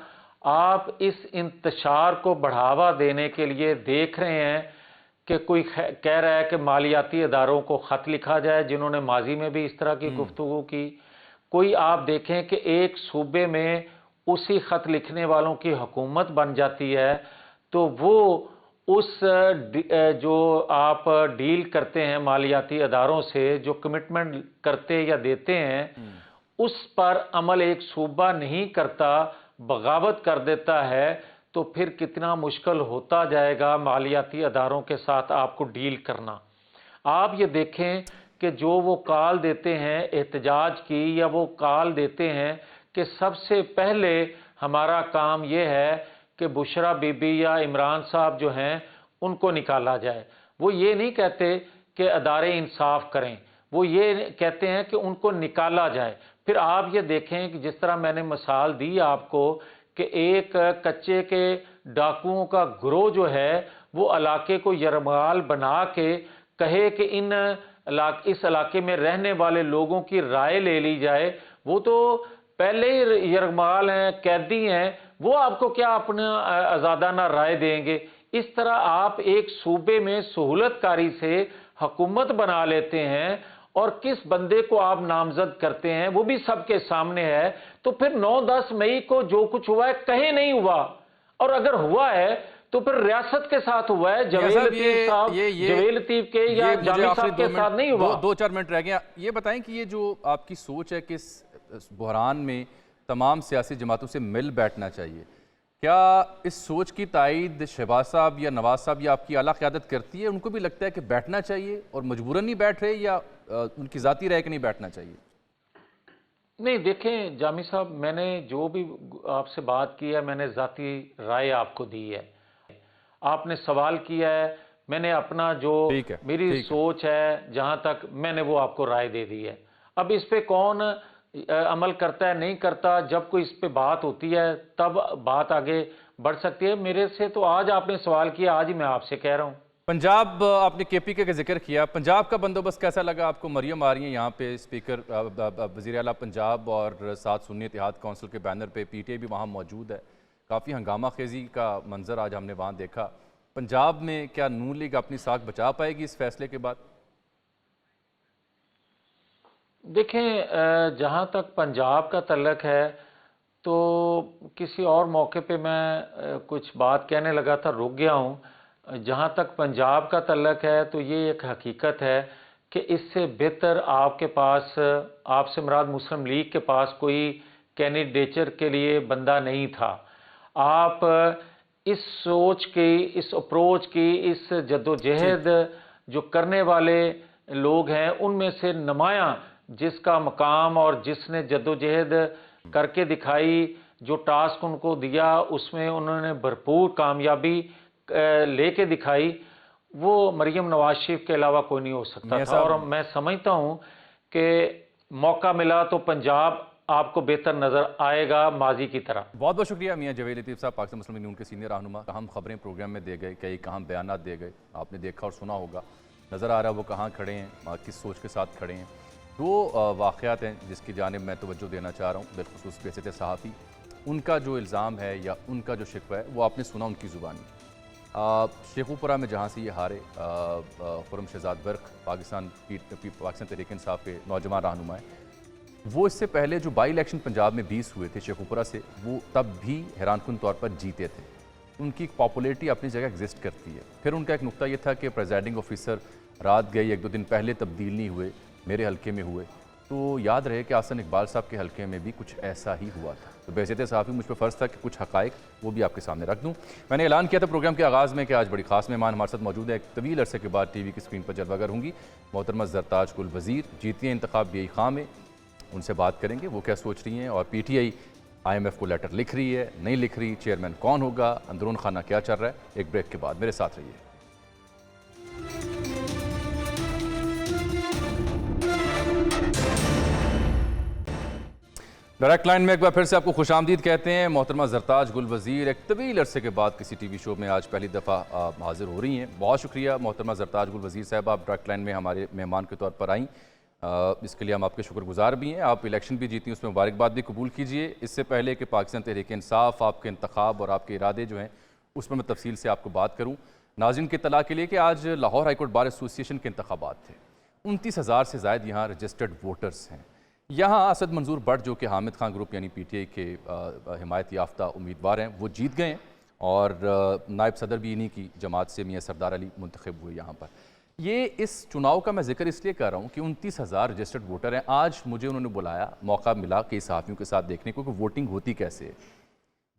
B: آپ اس انتشار کو بڑھاوا دینے کے لیے دیکھ رہے ہیں کہ کوئی کہہ رہا ہے کہ مالیاتی اداروں کو خط لکھا جائے، جنہوں نے ماضی میں بھی اس طرح کی گفتگو کی، کوئی آپ دیکھیں کہ ایک صوبے میں اسی خط لکھنے والوں کی حکومت بن جاتی ہے تو وہ اس جو آپ ڈیل کرتے ہیں مالیاتی اداروں سے، جو کمٹمنٹ کرتے یا دیتے ہیں اس پر عمل ایک صوبہ نہیں کرتا، بغاوت کر دیتا ہے، تو پھر کتنا مشکل ہوتا جائے گا مالیاتی اداروں کے ساتھ آپ کو ڈیل کرنا۔ آپ یہ دیکھیں کہ جو وہ کال دیتے ہیں احتجاج کی، یا وہ کال دیتے ہیں کہ سب سے پہلے ہمارا کام یہ ہے کہ بشرا بی بی یا عمران صاحب جو ہیں ان کو نکالا جائے، وہ یہ نہیں کہتے کہ ادارے انصاف کریں، وہ یہ کہتے ہیں کہ ان کو نکالا جائے۔ پھر آپ یہ دیکھیں کہ جس طرح میں نے مثال دی آپ کو کہ ایک کچے کے ڈاکوؤں کا گروہ جو ہے وہ علاقے کو یرغمال بنا کے کہے کہ اس علاقے میں رہنے والے لوگوں کی رائے لے لی جائے، وہ تو پہلے ہی یرغمال ہیں، قیدی ہیں، وہ آپ کو کیا اپنا آزادانہ رائے دیں گے؟ اس طرح آپ ایک صوبے میں سہولت کاری سے حکومت بنا لیتے ہیں، اور کس بندے کو آپ نامزد کرتے ہیں وہ بھی سب کے سامنے ہے۔ تو پھر 9-10 مئی کو جو کچھ ہوا ہے کہیں نہیں ہوا، اور اگر ہوا ہے تو پھر ریاست کے ساتھ ہوا ہے، جویل لطیف صاحب جویل لطیف کے یا جامی صاحب کے ساتھ نہیں ہوا۔
A: 2-4 منٹ رہ گئے، یہ بتائیں کہ یہ جو آپ کی سوچ ہے کہ اس بحران میں تمام سیاسی جماعتوں سے مل بیٹھنا چاہیے، کیا اس سوچ کی تائید شہباز صاحب یا نواز صاحب یا آپ کی اعلیٰ قیادت کرتی ہے؟ ان کو بھی لگتا ہے کہ بیٹھنا چاہیے اور مجبوراً نہیں بیٹھ رہے، یا ان کی ذاتی رائے کہ نہیں بیٹھنا چاہیے؟
B: نہیں دیکھیں جامی صاحب، میں نے جو بھی آپ سے بات کی ہے میں نے ذاتی رائے آپ کو دی ہے، آپ نے سوال کیا ہے، میں نے اپنا جو میری سوچ ہے جہاں تک میں نے وہ آپ کو رائے دے دی ہے۔ اب اس پہ کون عمل کرتا ہے نہیں کرتا، جب کوئی اس پہ بات ہوتی ہے تب بات آگے بڑھ سکتی ہے۔ میرے سے تو آج آپ نے سوال کیا، آج ہی میں آپ سے کہہ رہا ہوں۔
A: پنجاب، آپ نے کے پی کے ذکر کیا، پنجاب کا بندوبست کیسا لگا آپ کو؟ مریم آ رہی ہیں یہاں پہ، اسپیکر وزیر اعلیٰ پنجاب اور ساتھ سنی اتحاد کونسل کے بینر پہ پی ٹی آئی بھی وہاں موجود ہے، کافی ہنگامہ خیزی کا منظر آج ہم نے وہاں دیکھا۔ پنجاب میں کیا نون لیگ اپنی ساکھ بچا پائے گی اس فیصلے کے بعد؟
B: دیکھیں جہاں تک پنجاب کا تعلق ہے تو کسی اور موقع پہ میں کچھ بات کہنے لگا تھا، رک گیا ہوں۔ جہاں تک پنجاب کا تعلق ہے تو یہ ایک حقیقت ہے کہ اس سے بہتر آپ کے پاس، آپ سے مراد مسلم لیگ کے پاس کوئی کینڈیڈیچر کے لیے بندہ نہیں تھا۔ آپ اس سوچ کی، اس اپروچ کی، اس جدوجہد جو کرنے والے لوگ ہیں ان میں سے نمایاں جس کا مقام اور جس نے جدوجہد کر کے دکھائی، جو ٹاسک ان کو دیا اس میں انہوں نے بھرپور کامیابی لے کے دکھائی، وہ مریم نواز شریف کے علاوہ کوئی نہیں ہو سکتا تھا۔ اور میں سمجھتا ہوں کہ موقع ملا تو پنجاب آپ کو بہتر نظر آئے گا ماضی کی طرح۔
A: بہت بہت شکریہ میاں جویل لطیف صاحب، پاکستان مسلم یونین کے سینئر رہنما۔ اہم خبریں پروگرام میں دے گئے، کئی اہم بیانات دے گئے، آپ نے دیکھا اور سنا ہوگا، نظر آ رہا ہے وہ کہاں کھڑے ہیں، کس سوچ کے ساتھ کھڑے ہیں۔ دو واقعات ہیں جس کی جانب میں توجہ دینا چاہ رہا ہوں، بالخصوص بحیثیت صحافی۔ ان کا جو الزام ہے یا ان کا جو شکوہ ہے وہ آپ نے سنا ان کی زبانی۔ شیخوپورہ میں جہاں سے یہ ہارے، خرم شہزاد برق پاکستان تحریک انصاف کے نوجوان رہنما ہیں، وہ اس سے پہلے جو بائی الیکشن پنجاب میں 20 ہوئے تھے شیخوپورہ سے، وہ تب بھی حیران کن طور پر جیتے تھے۔ ان کی پاپولیرٹی اپنی جگہ ایگزسٹ کرتی ہے۔ پھر ان کا ایک نقطہ یہ تھا کہ پریزائڈنگ آفیسر رات گئی، 1-2 دن پہلے تبدیل نہیں ہوئے، میرے حلقے میں ہوئے، تو یاد رہے کہ حسن اقبال صاحب کے حلقے میں بھی کچھ ایسا ہی ہوا تھا۔ تو بحیثیت صحافی مجھ پہ فرض تھا کہ کچھ حقائق وہ بھی آپ کے سامنے رکھ دوں۔ میں نے اعلان کیا تھا پروگرام کے آغاز میں کہ آج بڑی خاص مہمان ہمارے ساتھ موجود ہے، ایک طویل عرصے کے بعد ٹی وی کی اسکرین پر جلوہ گر ہوں گی، محترمہ زرتاج گل وزیر، جیتی ہیں انتخاب BI خاں میں، ان سے بات کریں گے وہ کیا سوچ رہی ہیں، اور PTI IMF کو لیٹر لکھ رہی ہے نہیں لکھ رہی، چیئرمین کون ہوگا، اندرون خانہ کیا چل رہا ہے۔ ایک بریک کے بعد میرے ساتھ رہیے۔ ڈائریکٹ لائن میں ایک بار پھر سے آپ کو خوش آمدید کہتے ہیں۔ محترمہ زرتاج گل وزیر ایک طویل عرصے کے بعد کسی ٹی وی شو میں آج پہلی دفعہ حاضر ہو رہی ہیں۔ بہت شکریہ محترمہ زرتاج گل وزیر صاحب، آپ ڈائریکٹ لائن میں ہمارے مہمان کے طور پر آئیں، اس کے لیے ہم آپ کے شکر گزار بھی ہیں۔ آپ الیکشن بھی جیتی ہیں، اس میں مبارکباد بھی قبول کیجئے۔ اس سے پہلے کہ پاکستان تحریک انصاف آپ کے انتخاب اور آپ کے ارادے جو ہیں اس پر میں تفصیل سے آپ کو بات کروں، ناظرین کی اطلاع کے لیے کہ آج لاہور ہائی کورٹ بار ایسوسی ایشن کے انتخابات تھے۔ 29,000 سے زائد یہاں رجسٹرڈ ووٹرز ہیں۔ یہاں اسد منظور بٹ جو کہ حامد خان گروپ یعنی PTI کے حمایت یافتہ امیدوار ہیں، وہ جیت گئے ہیں، اور نائب صدر بھی انہی کی جماعت سے میاں سردار علی منتخب ہوئے یہاں پر۔ یہ اس چناؤ کا میں ذکر اس لیے کر رہا ہوں کہ 29,000 رجسٹرڈ ووٹر ہیں۔ آج مجھے انہوں نے بلایا، موقع ملا کئی صحافیوں کے ساتھ دیکھنے کو کہ ووٹنگ ہوتی کیسے ہے۔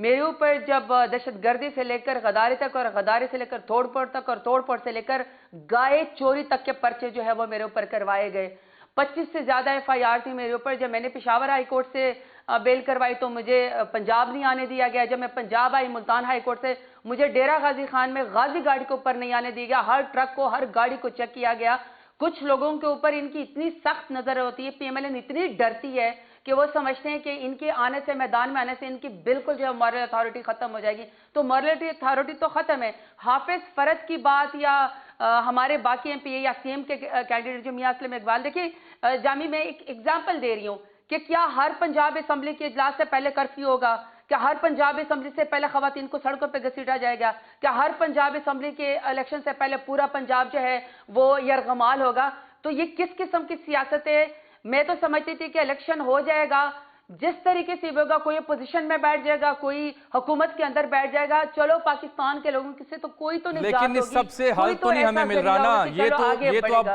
C: میرے اوپر جب دہشت گردی سے لے کر غداری تک اور غداری سے لے کر توڑ پھوڑ تک اور توڑ پھوڑ سے لے کر گائے چوری تک کے پرچے جو ہے وہ میرے اوپر کروائے گئے. 25 سے زیادہ FIR تھی میرے اوپر. جب میں نے پشاور ہائی کورٹ سے بیل کروائی تو مجھے پنجاب نہیں آنے دیا گیا. جب میں پنجاب آئی ملتان ہائی کورٹ سے مجھے ڈیرہ غازی خان میں غازی گاڑی کے اوپر نہیں آنے دیا گیا. ہر ٹرک کو ہر گاڑی کو چیک کیا گیا. کچھ لوگوں کے اوپر ان کی اتنی سخت نظر ہوتی ہے, PMLN اتنی ڈرتی ہے کہ وہ سمجھتے ہیں کہ ان کے آنے سے میدان میں آنے سے ان کی بالکل جو ہے مورل اتھارٹی ختم ہو جائے گی. تو مورل اتھارٹی تو ختم ہے. حافظ فرد کی بات یا ہمارے باقی MP یا CM کے کینڈیڈیٹ جو میاں اسلم اقبال, دیکھیں جامی میں ایک ایگزامپل دے رہی ہوں کہ کیا ہر پنجاب اسمبلی کے اجلاس سے پہلے کرفیو ہوگا؟ کیا ہر پنجاب اسمبلی سے پہلے خواتین کو سڑکوں پہ گھسیٹا جائے گا؟ کیا ہر پنجاب اسمبلی کے الیکشن سے پہلے پورا پنجاب جو ہے وہ یرغمال ہوگا؟ تو یہ کس قسم کی سیاست ہے؟ میں تو سمجھتی تھی کہ الیکشن ہو جائے گا جس طریقے سے ہوگا, کوئی اپوزیشن میں بیٹھ جائے گا, کوئی حکومت کے اندر بیٹھ جائے گا, چلو پاکستان کے لوگوں سے تو کوئی تو نجات ہوگی.
A: لیکن اس سب سے حل تو نہیں ہمیں مل رہا نا.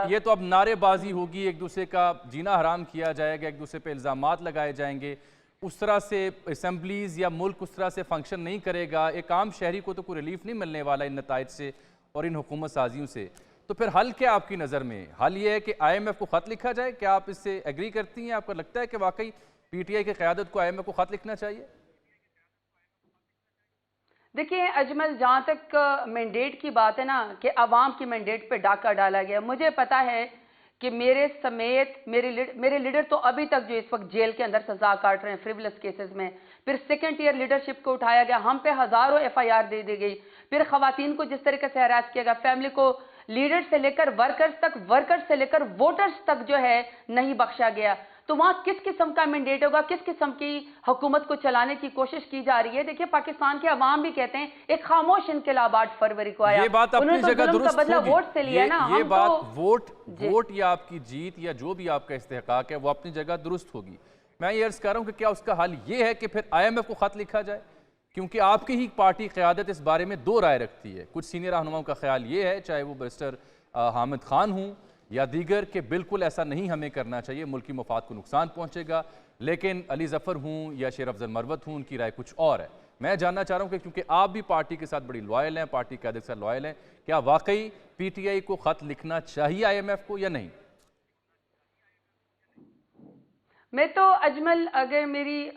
A: یہ تو اب نعرے بازی ہوگی, ایک دوسرے کا جینا حرام کیا جائے گا, ایک دوسرے پہ الزامات لگائے جائیں گے. اس طرح سے اسمبلیز یا ملک اس طرح سے فنکشن نہیں کرے گا. ایک عام شہری کو تو کوئی ریلیف نہیں ملنے والا ان نتائج سے اور ان حکومت سازیوں سے. تو پھر حل کیا آپ کی نظر میں؟ حل یہ ہے کہ IMF کو خط لکھا جائے. کیا آپ اس سے ایگری کرتی ہیں؟ آپ کو لگتا ہے کہ واقعی PTI کی قیادت کو IMF کو خط لکھنا چاہیے؟
C: دیکھیں اجمل, جہاں تک مینڈیٹ کی بات ہے نا کہ عوام کی مینڈیٹ پہ ڈاکہ ڈالا گیا, مجھے پتا ہے کہ میرے سمیت میرے لیڈر تو ابھی تک جو اس وقت جیل کے اندر سزا کاٹ رہے ہیں فریولس کیسز میں. پھر سیکنڈ ایئر لیڈرشپ کو اٹھایا گیا, ہم پہ ہزاروں FIR دے دی گئی. پھر خواتین کو جس طریقے سے ہراس کیا گیا, فیملی کو لیڈر سے لے کر ورکرز تک, ورکرز سے لے کر ووٹرز تک جو ہے نہیں بخشا گیا. تو وہاں کس قسم کا مینڈیٹ ہوگا, کس قسم کی حکومت کو چلانے کی کوشش کی جا رہی ہے؟ دیکھیے پاکستان کے عوام بھی کہتے ہیں ایک خاموش انقلاب 8 فروری کو آیا.
A: یہ بات اپنی جگہ درست ہوگی.
C: ووٹ سے لیا نا.
A: یہ بات ووٹ یا آپ کی جیت یا جو بھی آپ کا استحقاق ہے وہ اپنی جگہ درست ہوگی. میں یہ عرض کر رہا ہوں کہ کیا اس کا حل یہ ہے کہ پھر IMF کو خط لکھا جائے؟ کیونکہ آپ کی ہی پارٹی قیادت اس بارے میں 2 رائے رکھتی ہے. کچھ سینئر رہنماؤں کا خیال یہ ہے, چاہے وہ بیرسٹر حامد خان ہوں یا دیگر, کہ بالکل ایسا نہیں ہمیں کرنا چاہیے, ملکی مفاد کو نقصان پہنچے گا. لیکن علی ظفر ہوں یا شیر افضل مروت ہوں, ان کی رائے کچھ اور ہے. میں جاننا چاہ رہا ہوں کہ کیونکہ آپ بھی پارٹی کے ساتھ بڑی لوائل ہیں, پارٹی قیادت کے ساتھ لوائل ہیں, کیا واقعی PTI کو خط لکھنا چاہیے IMF کو یا نہیں؟
C: میں تو اجمل اگر میری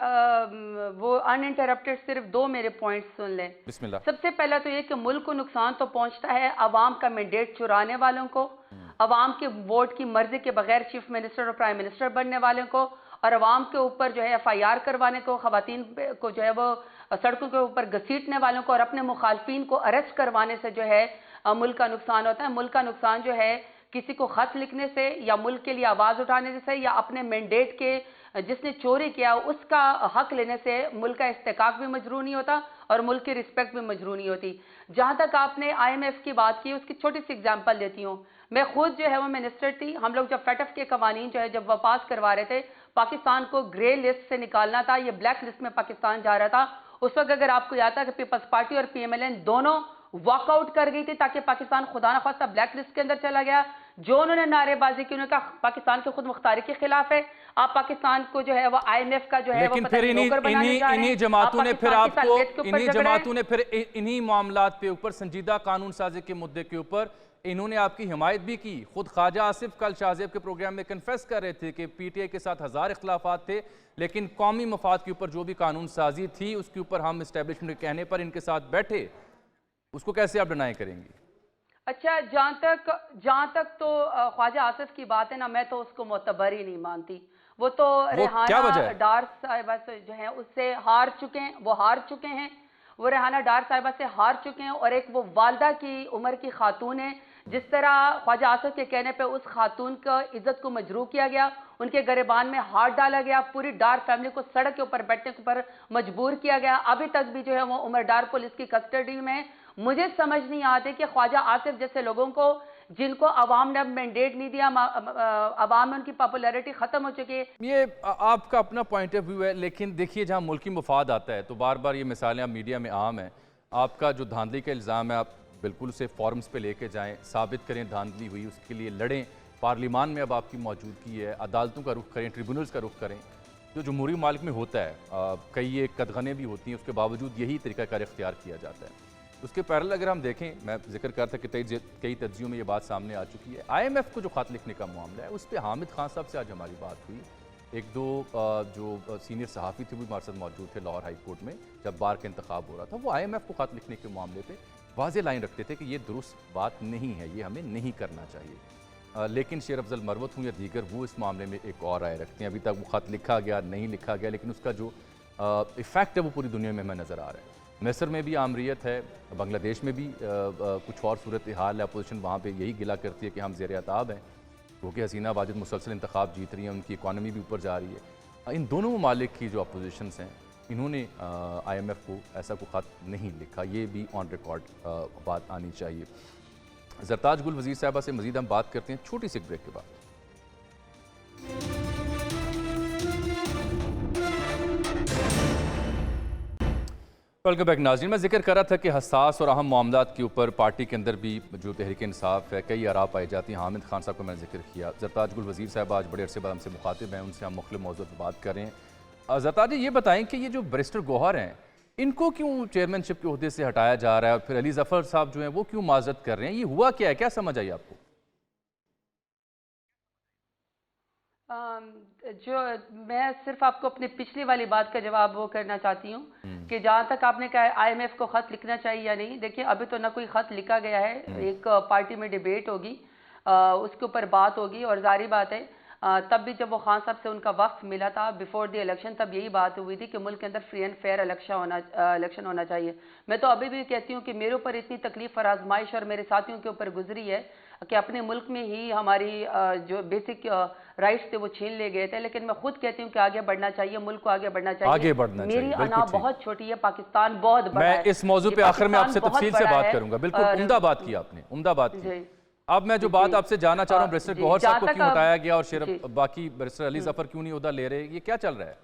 C: وہ ان انٹرپٹڈ صرف 2 میرے پوائنٹس سن لیں.
A: بسم اللہ.
C: سب سے پہلا تو یہ کہ ملک کو نقصان تو پہنچتا ہے عوام کا مینڈیٹ چرانے والوں کو, عوام کے ووٹ کی مرضی کے بغیر چیف منسٹر اور پرائم منسٹر بننے والوں کو, اور عوام کے اوپر جو ہے FIR کروانے کو, خواتین کو جو ہے وہ سڑکوں کے اوپر گھسیٹنے والوں کو اور اپنے مخالفین کو اریسٹ کروانے سے جو ہے ملک کا نقصان ہوتا ہے. ملک کا نقصان جو ہے کسی کو خط لکھنے سے یا ملک کے لیے آواز اٹھانے سے یا اپنے مینڈیٹ کے جس نے چوری کیا اس کا حق لینے سے ملک کا استحقاق بھی مجروح نہیں ہوتا اور ملک کی رسپیکٹ بھی مجروح نہیں ہوتی. جہاں تک آپ نے IMF کی بات کی, اس کی چھوٹی سی اگزامپل دیتی ہوں. میں خود جو ہے وہ منسٹر تھی, ہم لوگ جب FATF کے قوانین جو ہے جب وہ پاس کروا رہے تھے, پاکستان کو گرے لسٹ سے نکالنا تھا, یہ بلیک لسٹ میں پاکستان جا رہا تھا. اس وقت اگر آپ کو یاد تھا کہ پیپلز پارٹی اور PMLN دونوں واک آؤٹ کر گئی تھی تاکہ پاکستان خدا نخواستہ بلیک لسٹ کے اندر چلا گیا. جو انہوں نے نعرے بازی کی, انہوں نے کہا پاکستان کی خود مختاری کے خلاف ہے, آپ پاکستان کو جو ہے وہ IMF کا جو ہے
A: لیکن پھر انہی جماعتوں نے پھر آپ کو انہی معاملات پہ اوپر سنجیدہ قانون سازی کے مدعے کے اوپر انہوں نے آپ کی حمایت بھی کی. خود خواجہ آصف کل شاہ زیب کے پروگرام میں کنفیس کر رہے تھے کہ PTI کے ساتھ 1000 اختلافات تھے, لیکن قومی مفاد کے اوپر جو بھی قانون سازی تھی اس کے اوپر ہم اسٹیبلشمنٹ کے کہنے پر ان کے ساتھ بیٹھے. اس کو کیسے آپ ڈینائی کریں گی؟
C: اچھا, جہاں تک تو خواجہ آصف کی بات ہے نا, میں تو اس کو معتبر ہی نہیں مانتی. وہ تو ریحانہ ڈار صاحبہ سے جو ہے اس سے ہار چکے ہیں, وہ ہار چکے ہیں, وہ ریحانہ ڈار صاحبہ سے ہار چکے ہیں, اور ایک وہ والدہ کی عمر کی خاتون ہے. جس طرح خواجہ آصف کے کہنے پہ اس خاتون کا عزت کو مجروح کیا گیا, ان کے گریبان میں ہاتھ ڈالا گیا, پوری ڈار فیملی کو سڑک کے اوپر بیٹھنے پر مجبور کیا گیا, ابھی تک بھی جو ہے وہ عمر ڈار پولیس کی کسٹڈی میں. مجھے سمجھ نہیں آتے کہ خواجہ آصف جیسے لوگوں کو, جن کو عوام نے مینڈیٹ نہیں دیا, عوام میں ان کی پاپولیرٹی ختم ہو چکی ہے.
A: یہ آپ کا اپنا پوائنٹ آف ویو ہے, لیکن دیکھیے جہاں ملکی مفاد آتا ہے تو بار بار یہ مثالیں اب میڈیا میں عام ہیں. آپ کا جو دھاندلی کا الزام ہے آپ بالکل اسے فورمز پہ لے کے جائیں, ثابت کریں دھاندلی ہوئی, اس کے لیے لڑیں. پارلیمان میں اب آپ کی موجودگی ہے, عدالتوں کا رخ کریں, ٹریبونلز کا رخ کریں. جو جمہوری ممالک میں ہوتا ہے کئی ایک قدغنیں بھی ہوتی ہیں، اس کے باوجود یہی طریقہ کار اختیار کیا جاتا ہے۔ اس کے پیرل اگر ہم دیکھیں، میں ذکر کرتا کہ کئی تجزیوں میں یہ بات سامنے آ چکی ہے، آئی ایم ایف کو جو خط لکھنے کا معاملہ ہے اس پہ حامد خان صاحب سے آج ہماری بات ہوئی۔ ایک دو جو سینئر صحافی تھے وہ ہمارے ساتھ موجود تھے لاہور ہائی کورٹ میں جب بار کا انتخاب ہو رہا تھا، وہ آئی ایم ایف کو خط لکھنے کے معاملے پہ واضح لائن رکھتے تھے کہ یہ درست بات نہیں ہے، یہ ہمیں نہیں کرنا چاہیے۔ لیکن شیر افضل مروت ہوں یا دیگر وہ اس معاملے میں ایک اور رائے رکھتے ہیں۔ ابھی تک وہ خط لکھا گیا نہیں لکھا گیا، لیکن اس کا جو ایفیکٹ ہے وہ پوری دنیا میں ہمیں نظر آ رہا ہے۔ مصر میں بھی آمریت ہے، بنگلہ دیش میں بھی کچھ اور صورتحال ہے، اپوزیشن وہاں پہ یہی گلہ کرتی ہے کہ ہم زیر عتاب ہیں، کیونکہ حسینہ واجد مسلسل انتخاب جیت رہی ہیں، ان کی اکانومی بھی اوپر جا رہی ہے۔ ان دونوں ممالک کی جو اپوزیشنز ہیں انہوں نے آئی ایم ایف کو ایسا کوئی خط نہیں لکھا، یہ بھی آن ریکارڈ بات آنی چاہیے۔ زرتاج گل وزیر صاحبہ سے مزید ہم بات کرتے ہیں چھوٹی سی بریک کے بعد۔ ویلکم بیک ناظرین، میں ذکر کر رہا تھا کہ حساس اور اہم معاملات کے اوپر پارٹی کے اندر بھی جو تحریک انصاف ہے کئی آراء پائی جاتی ہیں۔ حامد خان صاحب کو میں نے ذکر کیا، زرتاج گل وزیر صاحب آج بڑے عرصے بعد ہم سے مخاطب ہیں، ان سے ہم مختلف موضوعات پر بات کر رہے ہیں۔ زرتاج جی یہ بتائیں کہ یہ جو بیرسٹر گوہر ہیں ان کو کیوں چیئرمین شپ کے عہدے سے ہٹایا جا رہا ہے، اور پھر علی ظفر صاحب جو ہیں وہ کیوں معذرت کر رہے ہیں، یہ ہوا کیا ہے، کیا سمجھ آئی آپ کو؟
C: جو میں صرف آپ کو اپنی پچھلی والی بات کا جواب وہ کرنا چاہتی ہوں کہ جہاں تک آپ نے کہا آئی ایم ایف کو خط لکھنا چاہیے یا نہیں، دیکھیں ابھی تو نہ کوئی خط لکھا گیا ہے، ایک پارٹی میں ڈیبیٹ ہوگی، اس کے اوپر بات ہوگی، اور ظاہری بات ہے تب بھی جب وہ خان صاحب سے ان کا وقت ملا تھا بیفور دی الیکشن، تب یہی بات ہوئی تھی کہ ملک کے اندر فری اینڈ فیئر الیکشن ہونا چاہیے۔ میں تو ابھی بھی کہتی ہوں کہ میرے اوپر اتنی تکلیف اور آزمائش اور میرے ساتھیوں کے اوپر گزری ہے کہ اپنے ملک میں ہی ہماری جو بیسک رائٹس تھے وہ چھین لے گئے تھے، لیکن میں خود کہتی ہوں کہ آگے بڑھنا چاہیے، ملک کو آگے بڑھنا چاہیے۔ میری انا بہت چھوٹی ہے، پاکستان بہت بڑا ہے۔
A: میں اس موضوع پہ آخر میں آپ سے تفصیل سے بات کروں گا، بالکل عمدہ بات کی آپ نے، عمدہ بات کی۔ اب میں جو بات آپ سے جاننا چاہ رہا ہوں، بیرسٹر گوہر صاحب کو کیوں ہٹایا گیا اور باقی بیرسٹر علی ظفر کیوں نہیں عہدہ لے رہے، یہ کیا چل رہا ہے؟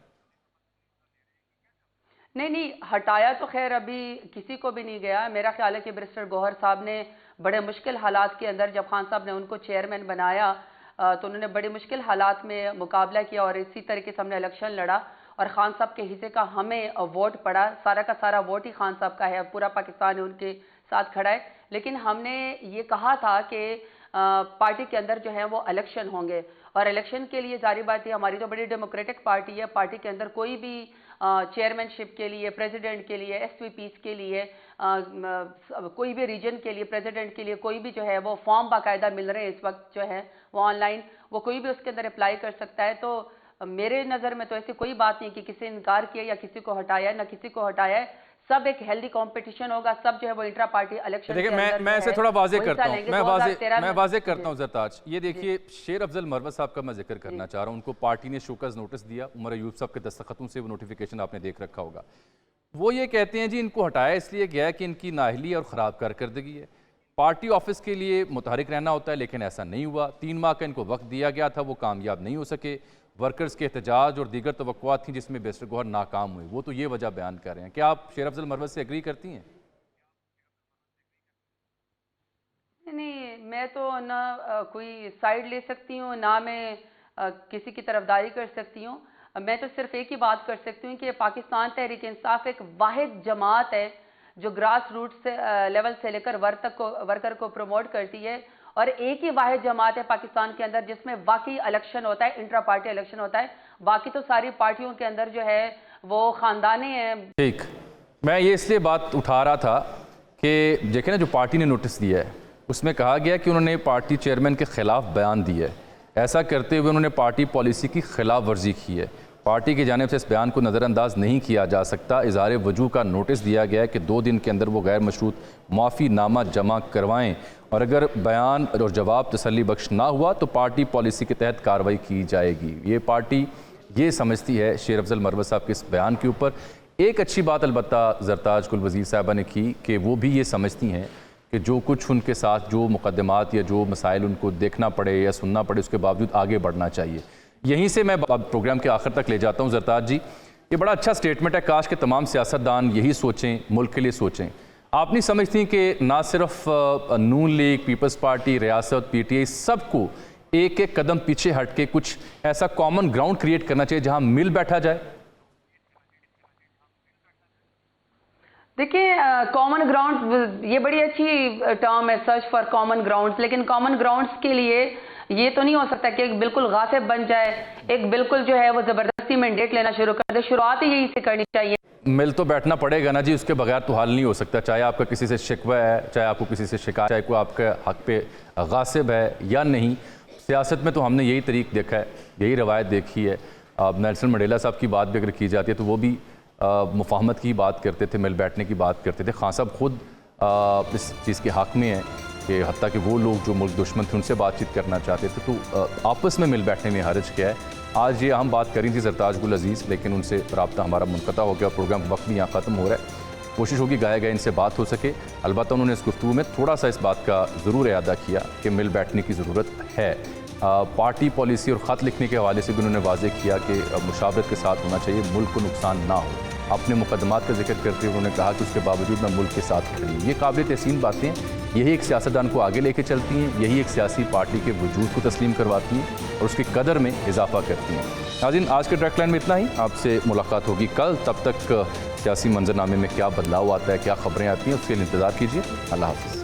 C: نہیں، ہٹایا تو خیر ابھی کسی کو بھی نہیں گیا۔ میرا خیال ہے کہ بیرسٹر گوہر صاحب نے بڑے مشکل حالات کے اندر جب خان صاحب نے ان کو چیئرمین بنایا تو انہوں نے بڑے مشکل حالات میں مقابلہ کیا، اور اسی طریقے سے ہم نے الیکشن لڑا، اور خان صاحب کے حصے کا ہمیں ووٹ پڑا، سارا کا سارا ووٹ ہی خان صاحب کا ہے، پورا پاکستان ان کے ساتھ کھڑا ہے۔ لیکن ہم نے یہ کہا تھا کہ پارٹی کے اندر جو ہے وہ الیکشن ہوں گے، اور الیکشن کے لیے ظاہری بات ہے ہماری تو بڑی ڈیموکریٹک پارٹی ہے، پارٹی کے اندر کوئی بھی چیئرمین شپ کے لیے، پریزیڈنٹ کے لیے، ایس وی پیز کے لیے، کوئی بھی ریجن کے لیے، پریزیڈنٹ کے لیے کوئی بھی جو ہے وہ فارم باقاعدہ مل رہے ہیں اس وقت جو ہے وہ آن لائن، وہ کوئی بھی اس کے اندر اپلائی کر سکتا ہے۔ تو میرے نظر میں تو ایسی کوئی بات نہیں کہ کسی نے انکار کیا یا کسی کو ہٹایا ہے، نہ کسی کو ہٹایا ہے، سب ایک ہیلدی کمپٹیشن ہوگا، سب جو ہے وہ انٹرا پارٹی الیکشن
A: دیکھیں میں اسے تھوڑا واضح کرتا ہوں، میں واضح کرتا ہوں زرتاج، یہ دیکھیے شیر افضل مروت صاحب کا میں ذکر کرنا چاہ رہا ہوں، ان کو پارٹی نے شوکز نوٹس دیا، عمر ایوب صاحب کے دستخطوں سے وہ نوٹیفیکیشن آپ نے دیکھ رکھا ہوگا۔ وہ یہ کہتے ہیں جی ان کو ہٹایا اس لیے گیا کہ ان کی نااہلی اور خراب کارکردگی ہے، پارٹی آفس کے لیے متحرک رہنا ہوتا ہے، لیکن ایسا نہیں ہوا، 3 ماہ کا ان کو وقت دیا گیا تھا، وہ کامیاب نہیں ہو سکے، ورکرز کے احتجاج اور دیگر توقعات تھیں جس میں بیرسٹر گوہر ناکام ہوئے، وہ تو یہ وجہ بیان کر رہے ہیں۔ کیا آپ شیر افضل مروت سے ایگری کرتی ہیں؟
C: نہیں، میں تو نہ کوئی سائیڈ لے سکتی ہوں، نہ میں کسی کی طرفداری کر سکتی ہوں۔ میں تو صرف ایک ہی بات کر سکتی ہوں کہ پاکستان تحریک انصاف ایک واحد جماعت ہے جو گراس روٹ سے لیول سے لے کر ورکر کو پروموٹ کرتی ہے، اور ایک ہی واحد جماعت ہے پاکستان کے اندر جس میں واقعی الیکشن ہوتا ہے، انٹرا پارٹی الیکشن ہوتا ہے، باقی تو ساری پارٹیوں کے اندر جو ہے وہ خاندانے ہیں۔
A: ٹھیک، میں یہ اس لیے بات اٹھا رہا تھا کہ دیکھیں نا جو پارٹی نے نوٹس دیا ہے اس میں کہا گیا کہ انہوں نے پارٹی چیئرمین کے خلاف بیان دیا ہے، ایسا کرتے ہوئے انہوں نے پارٹی پالیسی کی خلاف ورزی کی ہے، پارٹی کی جانب سے اس بیان کو نظر انداز نہیں کیا جا سکتا، اظہار وجوہ کا نوٹس دیا گیا ہے کہ 2 دن کے اندر وہ غیر مشروط معافی نامہ جمع کروائیں، اور اگر بیان اور جواب تسلی بخش نہ ہوا تو پارٹی پالیسی کے تحت کارروائی کی جائے گی۔ یہ پارٹی یہ سمجھتی ہے شیر افضل مروت صاحب کے اس بیان کے اوپر۔ ایک اچھی بات البتہ زرتاج گل وزیر صاحبہ نے کی کہ وہ بھی یہ سمجھتی ہیں کہ جو کچھ ان کے ساتھ جو مقدمات یا جو مسائل ان کو دیکھنا پڑے یا سننا پڑے اس کے باوجود آگے بڑھنا چاہیے۔ یہیں سے میں پروگرام کے آخر تک لے جاتا ہوں زرتاج جی، یہ بڑا اچھا سٹیٹمنٹ ہے، کاش کہ تمام سیاستدان یہی سوچیں، ملک کے لیے سوچیں۔ آپ نہیں سمجھتی کہ نہ صرف نون لیگ، پیپلز پارٹی، ریاست، پی ٹی آئی سب کو ایک ایک قدم پیچھے ہٹ کے کچھ ایسا کامن گراؤنڈ کریٹ کرنا چاہیے جہاں مل بیٹھا جائے؟
C: دیکھیں کامن گراؤنڈ یہ بڑی اچھی ٹرم ہے، سرچ فار کامن گراؤنڈس، لیکن کامن گراؤنڈس کے لیے یہ تو نہیں ہو سکتا کہ ایک بالکل غاصب بن جائے، ایک بالکل جو ہے وہ زبردستی مینڈیٹ لینا شروع کر دے. شروعات ہی یہی سے کرنی چاہیے.
A: مل تو بیٹھنا پڑے گا نا جی، اس کے بغیر تو حل نہیں ہو سکتا. چاہے آپ کا کسی سے شکوہ ہے، چاہے آپ کو کسی سے شکایت، چاہے کوئی آپ کے حق پہ غاصب ہے یا نہیں. سیاست میں تو ہم نے یہی طریق دیکھا ہے، یہی روایت دیکھی ہے. نیلسن منڈیلا صاحب کی بات بھی اگر کی جاتی ہے تو وہ بھی مفاہمت کی بات کرتے تھے، مل بیٹھنے کی بات کرتے تھے. خان صاحب خود اس چیز کے حق میں ہیں کہ حتیٰ کہ وہ لوگ جو ملک دشمن تھے ان سے بات چیت کرنا چاہتے تھے، تو آپس میں مل بیٹھنے میں حرج کیا ہے. آج یہ ہم بات کری تھی زرتاج گل عزیز، لیکن ان سے رابطہ ہمارا منقطع ہو گیا. پروگرام وقت بھی یہاں ختم ہو رہا ہے. کوشش ہوگی گائے گئے ان سے بات ہو سکے. البتہ انہوں نے اس گفتگو میں تھوڑا سا اس بات کا ضرور اعادہ کیا کہ مل بیٹھنے کی ضرورت ہے. پارٹی پالیسی اور خط لکھنے کے حوالے سے بھی انہوں نے واضح کیا کہ مشاورت کے ساتھ ہونا چاہیے، ملک کو نقصان نہ ہو. اپنے مقدمات کا ذکر کرتے ہوئے انہوں نے کہا کہ اس کے باوجود میں ملک کے ساتھ کھڑی ہوں. یہ قابل تحسین باتیں یہی ایک سیاستدان کو آگے لے کے چلتی ہیں، یہی ایک سیاسی پارٹی کے وجود کو تسلیم کرواتی ہیں اور اس کی قدر میں اضافہ کرتی ہیں. ناظرین، آج کے ڈائریکٹ لائن میں اتنا ہی. آپ سے ملاقات ہوگی کل. تب تک سیاسی منظرنامے میں کیا بدلاؤ آتا ہے، کیا خبریں آتی ہیں، اس کے لیے انتظار کیجیے. اللہ حافظ.